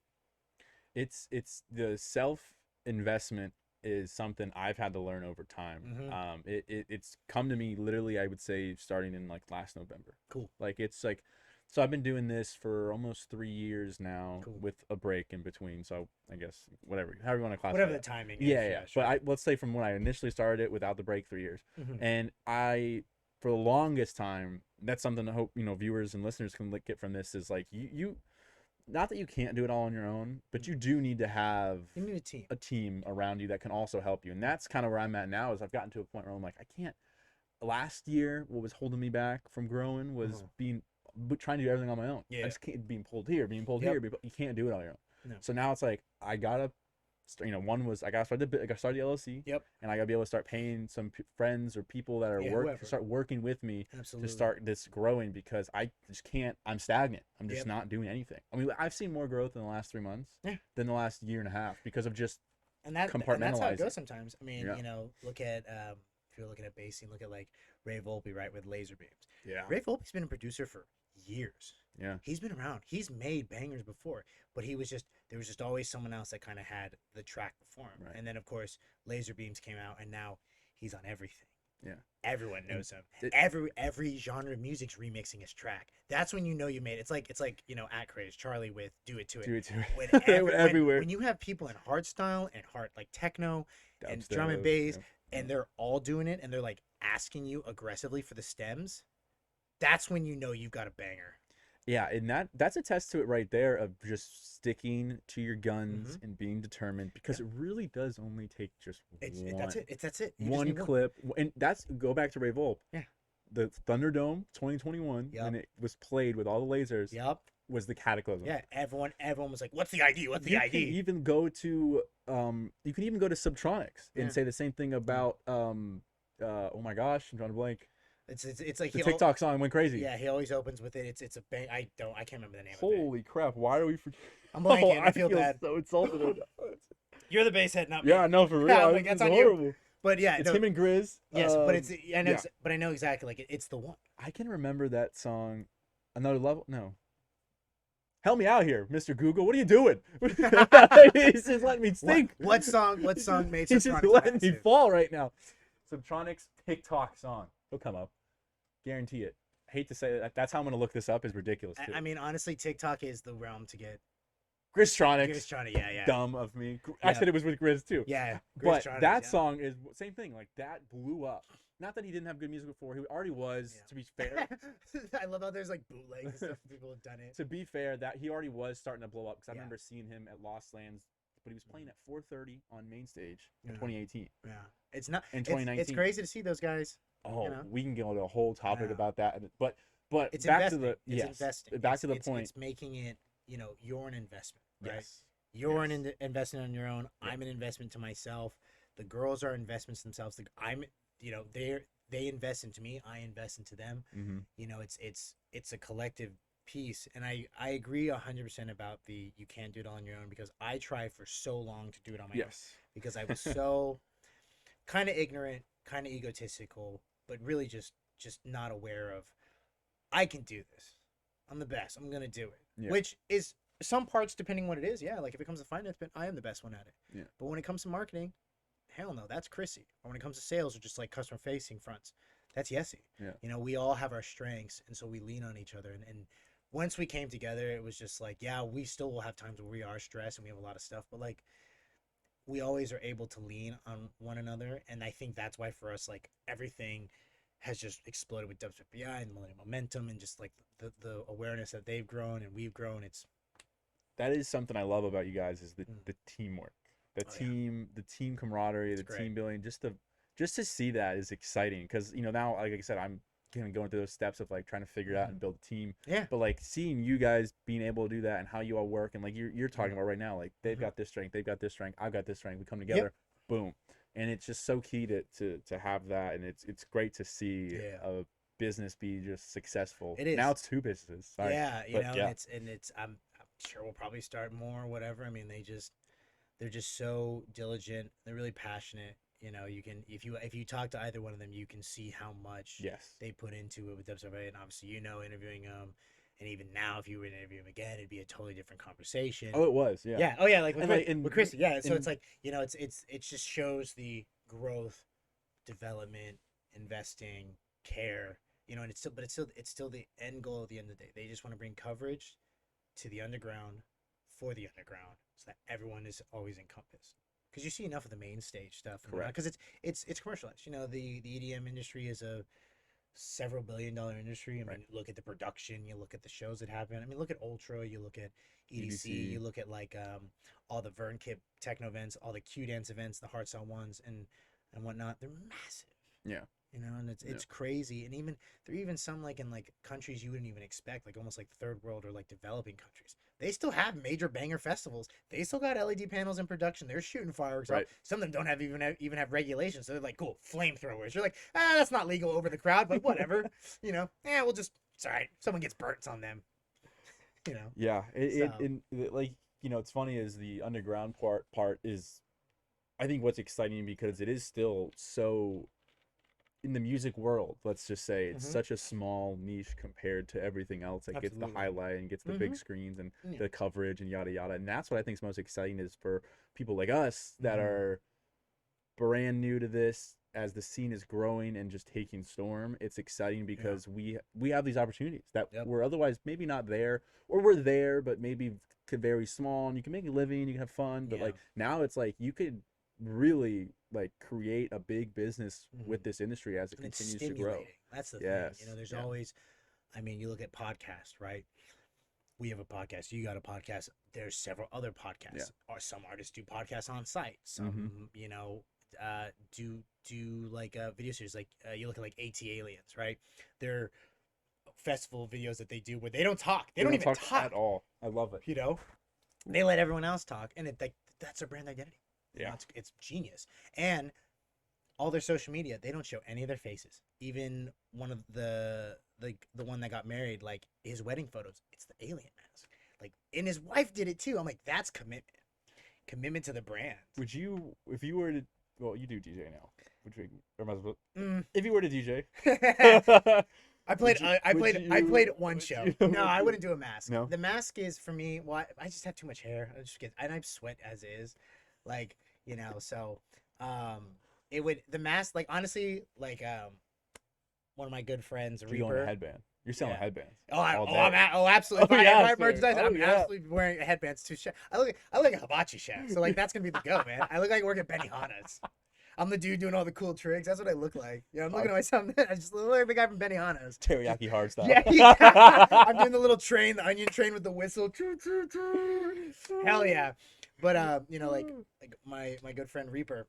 It's the self investment is something I've had to learn over time. Mhm. It's come to me literally, I would say, starting in like last November. Cool. Like it's like, so I've been doing this for almost 3 years now, Cool. with a break in between. So I guess however you want to classify Whatever the that. timing is. Yeah. Sure. But let's say from when I initially started it without the break, 3 years, Mhm. and for the longest time, that's something I hope viewers and listeners can get from this is like you not that you can't do it all on your own, but you do need to have You need a team. a team around you that can also help you. And that's kind of where I'm at now. Is I've gotten to a point where I'm like, I can't. Last year, what was holding me back from growing was trying to do everything on my own. Yeah. I just can't being pulled here. Yep. You can't do it on your own. No. So now it's like I gotta. One was I gotta start the LLC. Yep. And I gotta be able to start paying some friends or people that are whoever. to start working with me Absolutely. to start this growing, because I just can't. I'm stagnant. I'm just Yep. not doing anything. I mean, I've seen more growth in the last 3 months than the last year and a half because of just And that's how it compartmentalizing. goes sometimes. I mean, Yeah. look at if you're looking at basing, look at like Ray Volpe, right, with laser beams. yeah. Ray Volpe's been a producer for years. Yeah. He's been around. He's made bangers before, but there was just always someone else that kind of had the track before him. Right. And then of course Laser Beams came out, and now he's on everything. Yeah. Everyone knows him. it- Every genre of music's remixing his track. That's when you know you made it. It's like at Craze Charlie with Do It To It. Do it to When it. They were everywhere. when you have people in hard style and hard like techno and Dubstep, drum and bass, yeah. and they're all doing it, and they're like asking you aggressively for the stems, that's when you know you've got a banger. Yeah, and that's a test to it right there of just sticking to your guns and being determined, because it really does only take just That's it. You just one need clip, and that's go back to Revolve. Yeah. The Thunderdome 2021 Yep. when it was played with all the lasers Yep. was the cataclysm. Yeah. Everyone was like, "What's the ID? What's the You ID?" can even go to you can even go to Subtronics and Yeah. say the same thing about oh my gosh, I'm drawing a blank. It's like The TikTok song went crazy. Yeah, he always opens with it. It's a bang. I can't remember the name of it. Holy crap! Why are we forgetting? I'm blanking. I feel feel bad. so insulted right now. You're the bass head, not me. Yeah, no, for real. Yeah, I'm like, It's that's on you. horrible. But yeah, It's no, him and Grizz. yes, but yeah. but I know exactly like it's the one. I can remember that song. Another level? No. Help me out here, Mr. Google. What are you doing? He's just letting me think. What song made He's just Subtronics letting me massive? fall right now. Subtronics TikTok song. It'll come up. Guarantee it. I hate to say that. That's how I'm going to look this up. Is ridiculous. Too. I mean, honestly, TikTok is the realm to get. Grizztronics. Grizz trying to, yeah. Dumb of me. I Yeah. said it was with Grizz too. Yeah, But Grizztronics, that yeah. song is same thing. Like that blew up. Not that he didn't have good music before. He already was. Yeah. To be fair. I love how there's like bootlegs and stuff. People have done it. To be fair, that he already was starting to blow up, because I Yeah. remember seeing him at Lost Lands, but he was playing at 4:30 on main stage in Yeah. 2018. Yeah, it's not. In It's 2019. crazy to see those guys. Oh, you know? we can go to a whole topic Yeah. about that, but It's back investing. to the It's yes, investing. back It's- to the it's- point. It's making it. You're an investment, right? Yes, You're yes. investing on your own. Yeah. I'm an investment to myself. The girls are investments themselves. They invest into me. I invest into them. Mm-hmm. It's a collective piece, and I agree 100% about you can't do it all on your own, because I tried for so long to do it on my own, Yes, because I was so kind of ignorant, kind of egotistical, but really just not aware of I can do this. I'm the best. I'm gonna do it. Yeah. Which is some parts, depending what it is. Yeah, like if it comes to finance, but I am the best one at it. Yeah. But when it comes to marketing, hell no, that's Chrissy. Or when it comes to sales or just like customer facing fronts, that's Yessie. Yeah. We all have our strengths, and so we lean on each other. And once we came together, it was just like, yeah, we still will have times where we are stressed and we have a lot of stuff, but like we always are able to lean on one another. And I think that's why for us, like everything has just exploded with Dubstep BI and Millennial Momentum, and just like the awareness that they've grown and we've grown. that is something I love about you guys, is the teamwork, the Oh, yeah. team camaraderie, It's the great. team building. Just to see that is exciting, because now, like I said, I'm going through those steps of like trying to figure it out and build a team. Yeah. But like seeing you guys being able to do that, and how you all work, and like you're talking about right now, like they've got this strength, they've got this strength, I've got this strength. We come together, boom, and it's just so key to have that, and it's great to see a business be just successful. It is. Now it's two businesses. Sorry. Yeah, But, and it's I'm sure we'll probably start more, whatever. I mean, they're just so diligent. They're really passionate. You can if you talk to either one of them, you can see how much Yes. they put into it with Dubstep. And obviously, interviewing them, and even now, if you were to interview them again, it'd be a totally different conversation. Oh, it was. Yeah. Yeah. Oh, yeah. Like with, And, like, and- with Chrissy. Yeah. So and- it's like it just shows the growth, development, investing, care. And it's still the end goal at the end of the day. They just want to bring coverage to the underground for the underground, so that everyone is always encompassed. Because you see enough of the main stage stuff. Correct. Because it's commercialized. The EDM industry is a several $billion-dollar industry. I mean, Right. look at the production, you look at the shows that happen. I mean, look at Ultra, you look at EDC, EDC. you look at like all the Vern Kip techno events, all the Q dance events, the hardstyle ones, and whatnot. They're massive. Yeah. And it's crazy. And there are even some like in like countries you wouldn't even expect, like almost like third world or like developing countries. They still have major banger festivals. They still got LED panels in production. They're shooting fireworks Right. off. Some of them don't have even have regulations. So they're like, cool, flamethrowers. You're like, that's not legal over the crowd, but whatever. We'll just, it's all right. Someone gets burnt, it's on them. Yeah. So- Like, it's funny is the underground part is, I think, what's exciting, because it is still so in the music world, let's just say it's Mhm. such a small niche compared to everything else that gets the Absolutely. highlight and gets the big Mhm. screens and Yeah. the coverage and yada yada. And that's what I think is most exciting is for people like us that Mhm. are brand new to this as the scene is growing and just taking storm. It's exciting because we have these opportunities that Yep. we're otherwise maybe not there, or we're there but maybe could very small, and you can make a living, you can have fun, but Yeah. like now it's like you could really like create a big business with Mhm. this industry as it And it's continues to grow. stimulating. That's the thing. Yes. There's Yeah. always, I mean, you look at podcasts, right? We have a podcast. You got a podcast. There's several other Yeah. podcasts. Or some artists do podcasts on site. Mm-hmm. Some, do like video series. Like you look at like AT Aliens, right? They're festival videos that they do where they don't talk. They don't even talk at all. I love it. You know, they let everyone else talk, and it like that's their brand identity. Yeah. It's genius. And all their social media, they don't show any of their faces. Even one of the one that got married, like his wedding photos, it's the alien mask. Like, and his wife did it too. I'm like, that's commitment to the brand. Would you, if you were to, well, you do DJ now. Would you, or might as well, Mm. if you were to DJ, I played. I played one would show. you- No, I wouldn't do a mask. No? The mask is for me. Well, I just have too much hair. I just get and I sweat as is, like So, it would the mask like honestly like one of my good friends You go in a Reaper. headband. You're selling Yeah. headbands. Oh, all day. Absolutely. Oh, If yeah, I have sir. merchandise, Oh, I'm yeah. absolutely wearing headbands too. I look like a hibachi chef. So like that's gonna be the go, man. I look like I work at Benihana's. I'm the dude doing all the cool tricks. That's what I look like. Yeah, I'm looking at myself. I just look like the guy from Benihana's. Teriyaki hard style. Yeah, I'm doing the little train, the onion train with the whistle. Hell yeah! But like my good friend Reaper,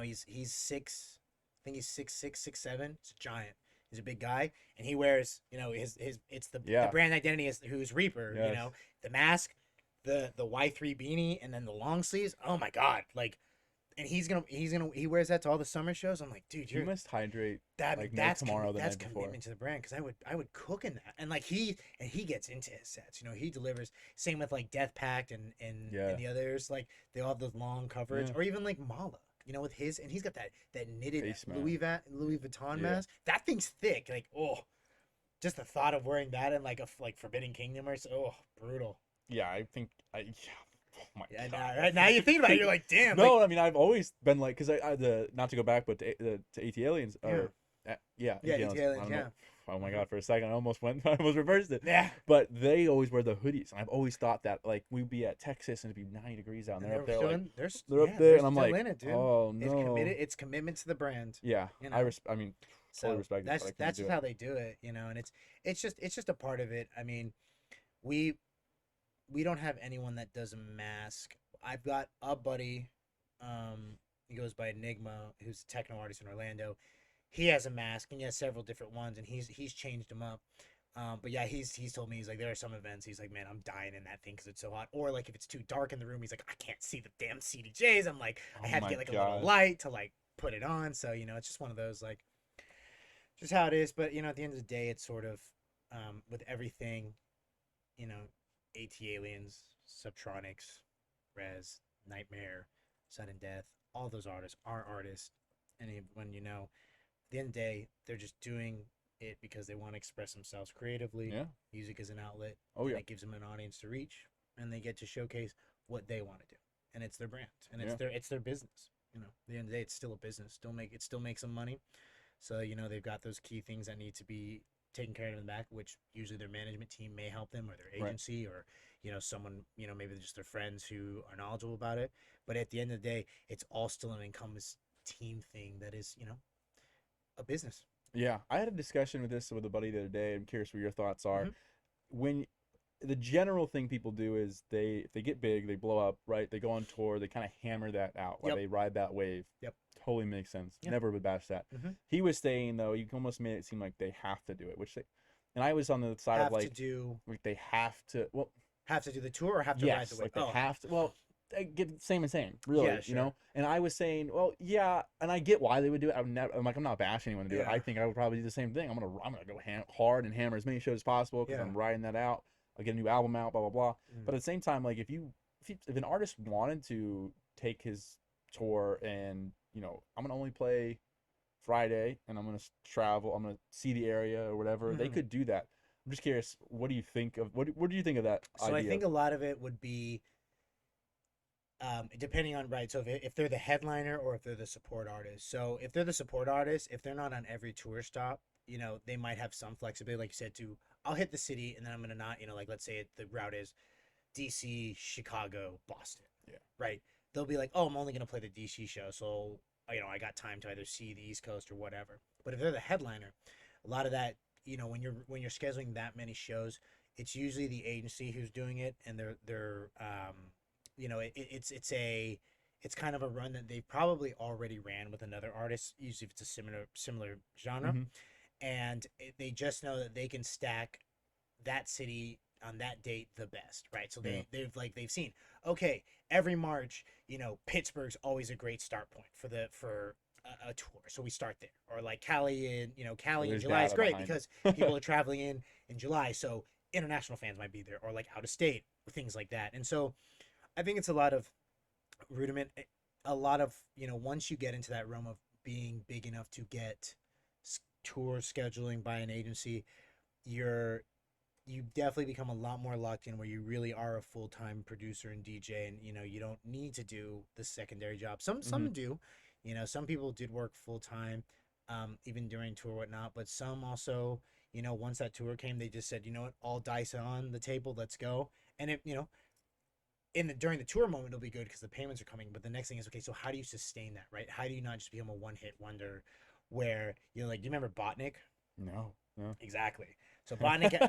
he's 6. I think he's 6'6", 6'7". He's a giant. He's a big guy, and he wears his it's the brand identity is who's Reaper. Yes. The mask, the Y3 beanie, and then the long sleeves. Oh my god! Like, and he wears that to all the summer shows. I'm like, dude, You must hydrate like no that's tomorrow the that's night before. commitment to the brand because I would cook in that, and like he gets into his sets. He delivers. Same with like Death Pact and Yeah. the others. Like they all have the long coverage, Yeah. or even like Mala. With his, and he's got that knitted Face Louis Vuitton Yeah. mask. That thing's thick. Like, oh, just the thought of wearing that in like a Forbidden Kingdom or so, brutal. Yeah, I think oh my Yeah, god. right now you think about it, you're like, damn. No, like, I mean I've always been like, because I the not to go back, but to AT Aliens or yeah, AT AT I don't Aliens, know. yeah. Oh my god, for a second I almost reversed it. Yeah. But they always wear the hoodies, and I've always thought that like we'd be at Texas and it'd be 90 degrees out, and they're up there like they're up there, and I'm like, in it, dude. oh no. It's commitment to the brand. Yeah, You I know? I mean, totally respect it, but I couldn't That's do just it. how they do it, and it's just a part of it. I mean, we don't have anyone that does a mask. I've got a buddy, he goes by Enigma, who's a techno artist in Orlando. He has a mask, and he has several different ones, and he's changed them up. But yeah, he's told me, he's like, there are some events, he's like, man, I'm dying in that thing because it's so hot. Or like if it's too dark in the room, he's like, I can't see the damn CDJs. I'm like, I Oh have to my get like a God. little light to like put it on. So it's just one of those like, just how it is. But at the end of the day, it's sort of with everything, AT Aliens, Subtronics, Rez, Nightmare, Sudden Death, all those artists are artists, and when at the end of the day, they're just doing it because they want to express themselves creatively. Yeah. Music is an outlet. Oh, and yeah. it gives them an audience to reach, and they get to showcase what they want to do, and it's their brand, and Yeah. it's their business. At the end of the day, it's still a business. It still makes them money. So they've got those key things that need to be taken care of in the back, which usually their management team may help them, or their Right. agency, or someone, maybe just their friends who are knowledgeable about it. But at the end of the day, it's all still an encompass team thing that is a business. Yeah, I had a discussion with this with a buddy the other day. I'm curious what your thoughts are. Mhm. When the general thing people do is if they get big, they blow up, right? They go on tour, they kind of hammer that out, like Yep. they ride that wave. Yep. Totally makes sense. Yep. Never would bash that. Mhm. He was saying though, you almost made it seem like they have to do it, and I was on the side Have of like, to do they have to. Well, the tour, or have to ride yes, the wave. like they have to. Well, I get same and same, really, Yeah, sure. And I was saying, well, yeah, and I get why they would do it. I'm not bashing anyone to do it. Yeah. I think I would probably do the same thing. I'm gonna go hard and hammer as many shows as possible because Yeah. I'm riding that out. I'll get a new album out, blah blah blah. Mm. But at the same time, like if an artist wanted to take his tour and I'm gonna only play Friday and I'm gonna travel. I'm gonna see the area or whatever. They Mhm. could do that. I'm just curious. What do you think of what do you think of that So I idea? think a lot of it would be depending on right. So if they're the headliner or if they're the support artist. So if they're the support artist, if they're not on every tour stop, they might have some flexibility, like you said, to I'll hit the city and then I'm gonna not, like let's say the route is DC, Chicago, Boston. Yeah. Right. They'll be like, oh, I'm only gonna play the DC show, so I got time to either see the East Coast or whatever. But if they're the headliner, a lot of that, when you're scheduling that many shows, it's usually the agency who's doing it, and it's kind of a run that they probably already ran with another artist. Usually, if it's a similar genre, Mm-hmm. and they just know that they can stack that city on that date the best, right? So Yeah. they've seen, okay, every March, Pittsburgh's always a great start point for a tour, so we start there. Or like Cali in There's July is data great behind because it. people are traveling in July, so international fans might be there, or like out of state, things like that. And so I think it's a lot of rudiment, a lot of once you get into that realm of being big enough to get tour scheduling by an agency, you're you definitely become a lot more locked in where you really are a full-time producer and DJ, and you don't need to do the secondary job. Some Mhm. do, some people did work full-time, even during tour whatnot, but some also, once that tour came, they just said, you know what, all dice on the table, let's go. And it during the tour moment it'll be good because the payments are coming, but the next thing is, okay, so how do you sustain that, right? How do you not just become a one-hit wonder where like, do you remember Botnik? No. No. Exactly. So Botnik. I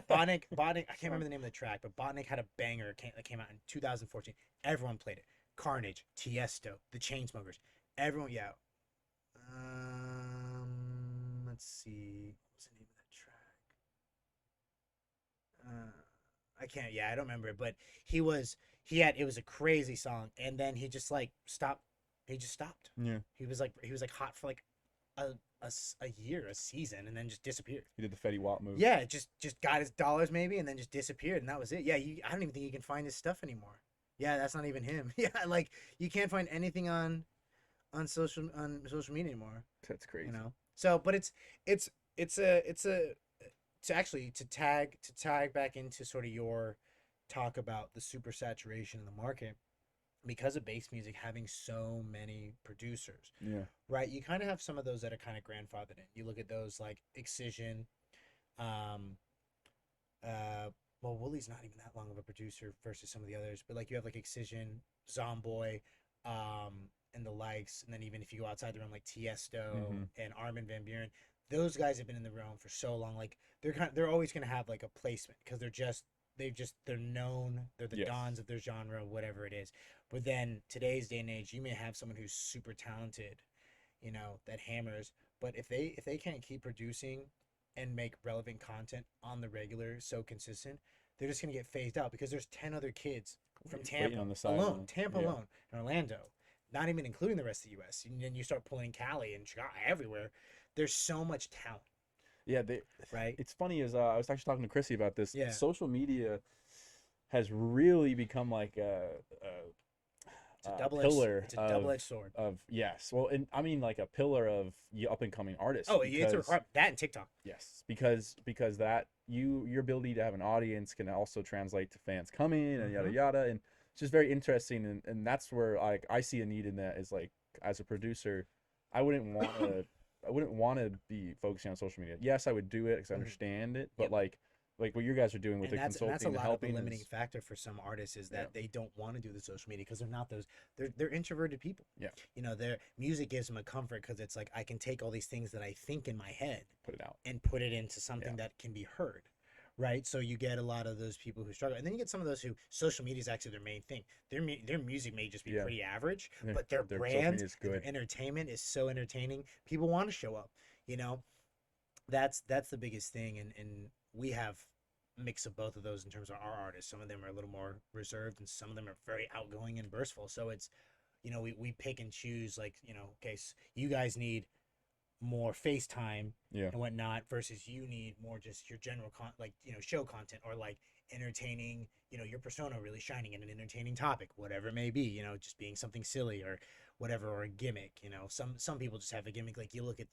can't remember the name of the track, but Botnik had a banger that came out in 2014. Everyone played it. Carnage, Tiesto, The Chainsmokers. Everyone, yeah. Let's see. What was the name of that track? I can't. Yeah, I don't remember it. But he was. He had. It was a crazy song, and then he just like stopped. He just stopped. Yeah. He was like hot for like a, a year, a season, and then just disappeared. He did the Fetty Wap move. Yeah, just got his dollars maybe, and then just disappeared, and that was it. Yeah, I don't even think you can find his stuff anymore. Yeah, that's not even him. Yeah, like you can't find anything on social media anymore. That's crazy. So, but it's a to actually to tag back into sort of your talk about the super saturation in the market because of bass music having so many producers, Yeah. right? You kind of have some of those that are kind of grandfathered in. You look at those like Excision, um, well, Wooly's not even that long of a producer versus some of the others, but like you have like Excision, Zomboy, and the likes, and then even if you go outside the realm, like Tiesto Mhm. and Armin van Buren, those guys have been in the realm for so long. Like they're always gonna have like a placement because they're known, they're the Yes. dons of their genre, whatever it is. But then today's day and age, you may have someone who's super talented, that hammers, but if they can't keep producing and make relevant content on the regular so consistent, they're just gonna get phased out because there's 10 other kids from Waiting Tampa on the alone, sideline. Tampa Yeah. alone, and Orlando, not even including the rest of the U.S. And then you start pulling Cali and Chicago everywhere. There's so much talent, Yeah. right? It's funny as I was actually talking to Chrissy about this. Yeah. Social media has really become like It's a double-edged. pillar It's a double-edged sword. of yes. Well, and I mean like a pillar of up and coming artists. Oh, it's a because requirement. That and TikTok. yes, because that your ability to have an audience can also translate to fans coming and yada Mhm. yada, and it's just very interesting, and that's where like I see a need in that is like as a producer, I wouldn't want to I wouldn't want to be focusing on social media. Yes, I would do it because I Mhm. understand it, but Yep. like what you guys are doing with And the that's consulting a and lot of the helping limiting is factor for some artists is yeah that they don't want to do the social media because they're not those they're introverted people. yeah Their music gives them a comfort because it's like I can take all these things that I think in my head put it out. and put it into something Yeah. that can be heard, right? So you get a lot of those people who struggle, and then you get some of those who social media is actually their main thing. Their music may just be Yeah. pretty average, Their- but their their social brand media is and their good. entertainment is so entertaining. People want to show up. You know, that's the biggest thing, and we have a mix of both of those in terms of our artists. Some of them are a little more reserved, and some of them are very outgoing and burstful. So it's we pick and choose, like, okay, so you guys need more FaceTime Yeah. and whatnot versus you need more just your general like show content, or like entertaining, your persona really shining in an entertaining topic, whatever it may be, just being something silly or whatever, or a gimmick. You know, some people just have a gimmick. Like you look at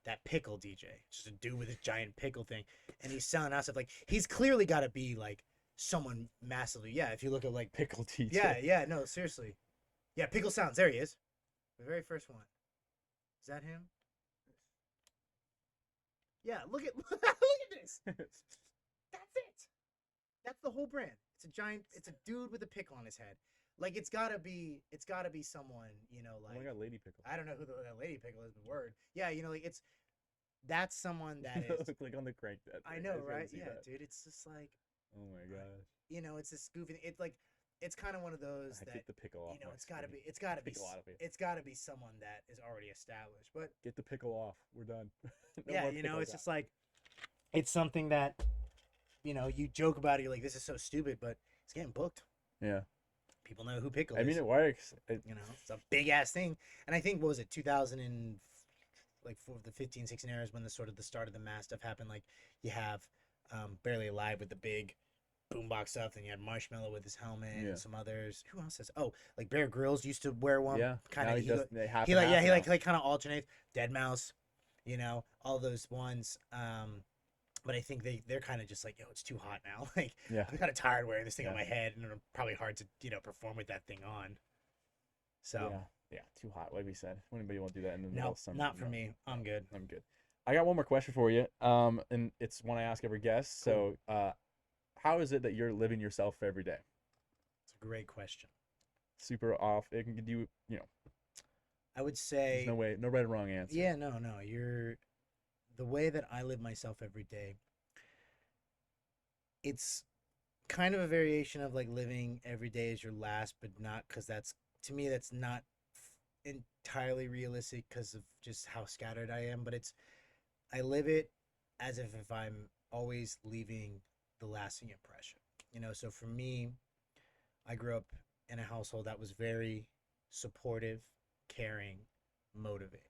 that pickle DJ, just a dude with a giant pickle thing, and he's selling out stuff. Like he's clearly got to be like someone massively. Yeah, if you look at like Pickle teacher. yeah, no, seriously, yeah, pickle sounds. There he is, the very first one. Is that him? Yeah, look at look at this. That's it. That's the whole brand. It's a dude with a pickle on his head. Like it's gotta be someone, you know, Oh like my god, lady pickle. I don't know who that lady pickle is, but word. Yeah, you know, like that's someone that is Click on the crank that. I thing. know, just wanna right? see Yeah, that. dude, it's just like Oh my gosh. you know, it's this goofy. It's like it's kind of one of those that Get the pickle off. you know, my it's gotta screen. be it's gotta be Pickle out of here. it's gotta be someone that is already established. But Get the pickle off. We're done. No yeah, more you know, pickles it's out. just like it's something that you know you joke about it. You're like, this is so stupid, but it's getting booked. Yeah. People know who Pickle I is. mean, it works. You know, it's a big ass thing. And I think what was it, 2000 and like for the 15, 16 eras when the sort of the start of the mass stuff happened. Like you have Barely Alive with the big boombox stuff, and you had Marshmello with his helmet Yeah. and some others. Who else has? Oh, like Bear Grylls used to wear one. Yeah. Kind Now of. he does. They have He to like have he now. like kind of alternates. Dead Mouse, you know, all those ones. But I think they're kind of just like, yo, it's too hot now. Like Yeah. I'm kind of tired wearing this thing on Yeah. my head, and it's probably hard to perform with that thing on. So Yeah. Too hot. Like we said, anybody want to do that in the middle no, of summer? not for No, me. I'm good. I'm good. I got one more question for you. And it's one I ask every guest. Cool. So, how is it that you're living yourself every day? It's a great question. Super off. It can do. I would There's say no way, no right or wrong answer. yeah, no. You're the way that I live myself every day. It's kind of a variation of like living every day as your last, but not because that's to me that's not entirely realistic because of just how scattered I am. But I live it as if I'm always leaving the lasting impression. You know, so for me, I grew up in a household that was very supportive, caring, motivating.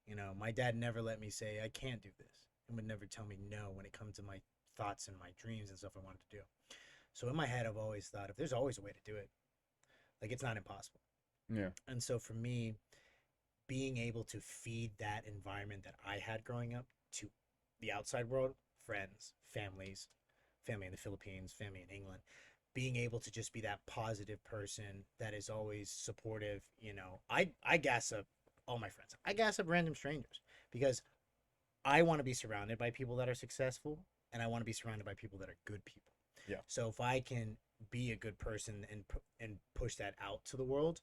You know, my dad never let me say I can't do this, and would never tell me no when it comes to my thoughts and my dreams and stuff I wanted to do. So in my head, I've always thought if there's always a way to do it, like it's not impossible. Yeah. And so for me, being able to feed that environment that I had growing up to the outside world, friends, family in the Philippines, family in England, being able to just be that positive person that is always supportive, you know, I gas up all my friends. I gas up random strangers because I want to be surrounded by people that are successful, and I want to be surrounded by people that are good people. Yeah. So if I can be a good person and push that out to the world,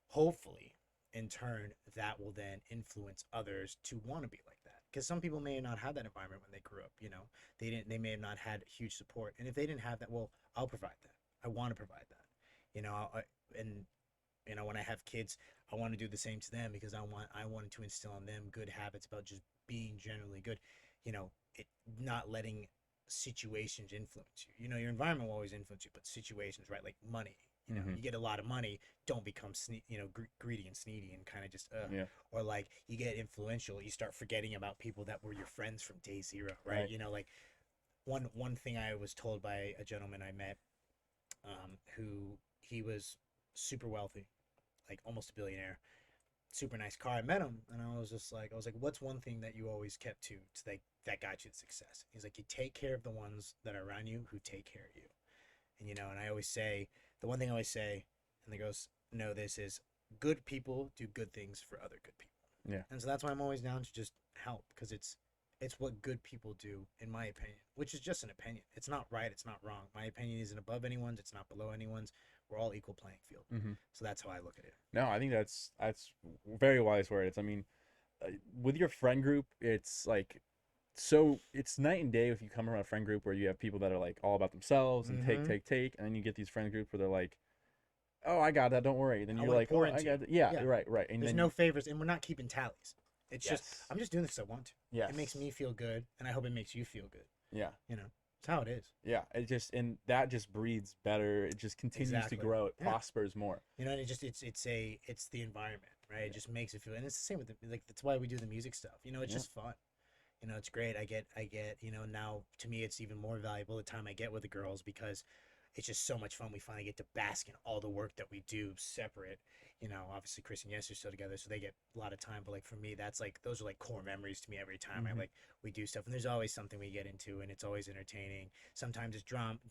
hopefully in turn that will then influence others to want to be like that, because some people may not have that environment when they grew up. You know, they may have not had huge support, and if they didn't have that, well, I'll provide that. I want to provide that. You know, and you know, when I have kids, I want to do the same to them because I wanted to instill in them good habits about just being generally good. You know, not letting situations influence you. You know, your environment will always influence you, but situations, right? Like money. You know, Mhm. you get a lot of money, don't become greedy and sneaky and kind of just Yeah. or like you get influential, you start forgetting about people that were your friends from day zero, right? Right. You know, like one thing I was told by a gentleman I met, who he was super wealthy, like almost a billionaire, super nice car. I met him, and I was like, what's one thing that you always kept to that got you to success? He's like, you take care of the ones that are around you who take care of you. And you know, and I always say the one thing I always say, and they goes, no, this is good people do good things for other good people. Yeah. And so that's why I'm always down to just help, because it's what good people do, in my opinion, which is just an opinion. It's not right, it's not wrong. My opinion isn't above anyone's, it's not below anyone's. We're all equal playing field. Mm-hmm. So that's how I look at it. No, I think that's very wise words. I mean, with your friend group, it's like it's night and day if you come from a friend group where you have people that are like all about themselves and Mhm. take, and then you get these friend groups where they're like, oh, I got that, don't worry. Then I you're wanna like, pour oh, I into got you. that. Yeah, Yeah. right. And There's then no favors, and we're not keeping tallies. It's just Yes. I'm just doing this because I want to. yes, It makes me feel good, and I hope it makes you feel good. yeah, You know, it's how it is. yeah. And that just breeds better. It just continues Exactly. to grow. It Yeah. prospers more. You know, and it's the environment, right? It just makes it feel, and it's the same with like that's why we do the music stuff. You know, it's Yeah. just fun. You know, it's great. I get. You know, now to me, it's even more valuable the time I get with the girls because it's just so much fun. We finally get to bask in all the work that we do separate. You know, obviously Chris and Yes are still together, so they get a lot of time. But like for me, that's like those are like core memories to me every time I like we do stuff. And there's always something we get into, and it's always entertaining. Sometimes it's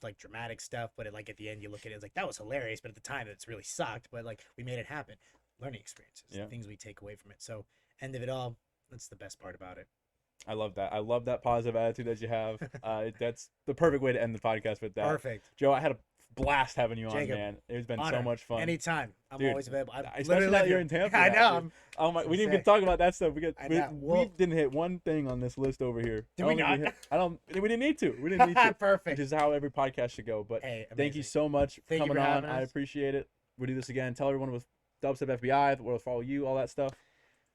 like dramatic stuff, but like at the end you look at it, it's like that was hilarious, but at the time it's really sucked. But like we made it happen. Learning experiences, things we take away from it. So end of it all, that's the best part about it. I love that. I love that positive attitude that you have. That's the perfect way to end the podcast with that. Perfect. Joe, I had a blast having you on, Jacob, man. It's been honor. So much fun. Anytime. I'm Dude, always available. Especially now you're in Tampa. I know. Dude. Oh my, we didn't even talk about that stuff. We didn't hit one thing on this list over here. Did we not? We didn't need to. We didn't need to. Perfect. Which is how every podcast should go. But hey, thank you so much for coming on. I appreciate it. We'll do this again. Tell everyone with Dubstep FBI where to follow you, all that stuff.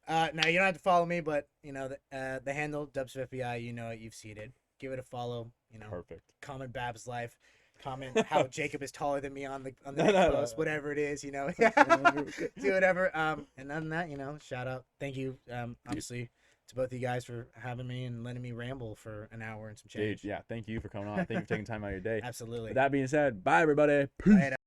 Now you don't have to follow me, but you know the handle Dubstep FBI. You know it. You've seen it. Give it a follow. You know. Perfect. Comment Bab's life. Comment how Jacob is taller than me on the post. Whatever it is, you know. Do whatever. And other than that, you know, shout out. Thank you. Obviously to both of you guys for having me and letting me ramble for an hour and some change. Dude, yeah. Thank you for coming on. Thank you for taking time out of your day. Absolutely. With that being said, bye everybody. Peace. Later.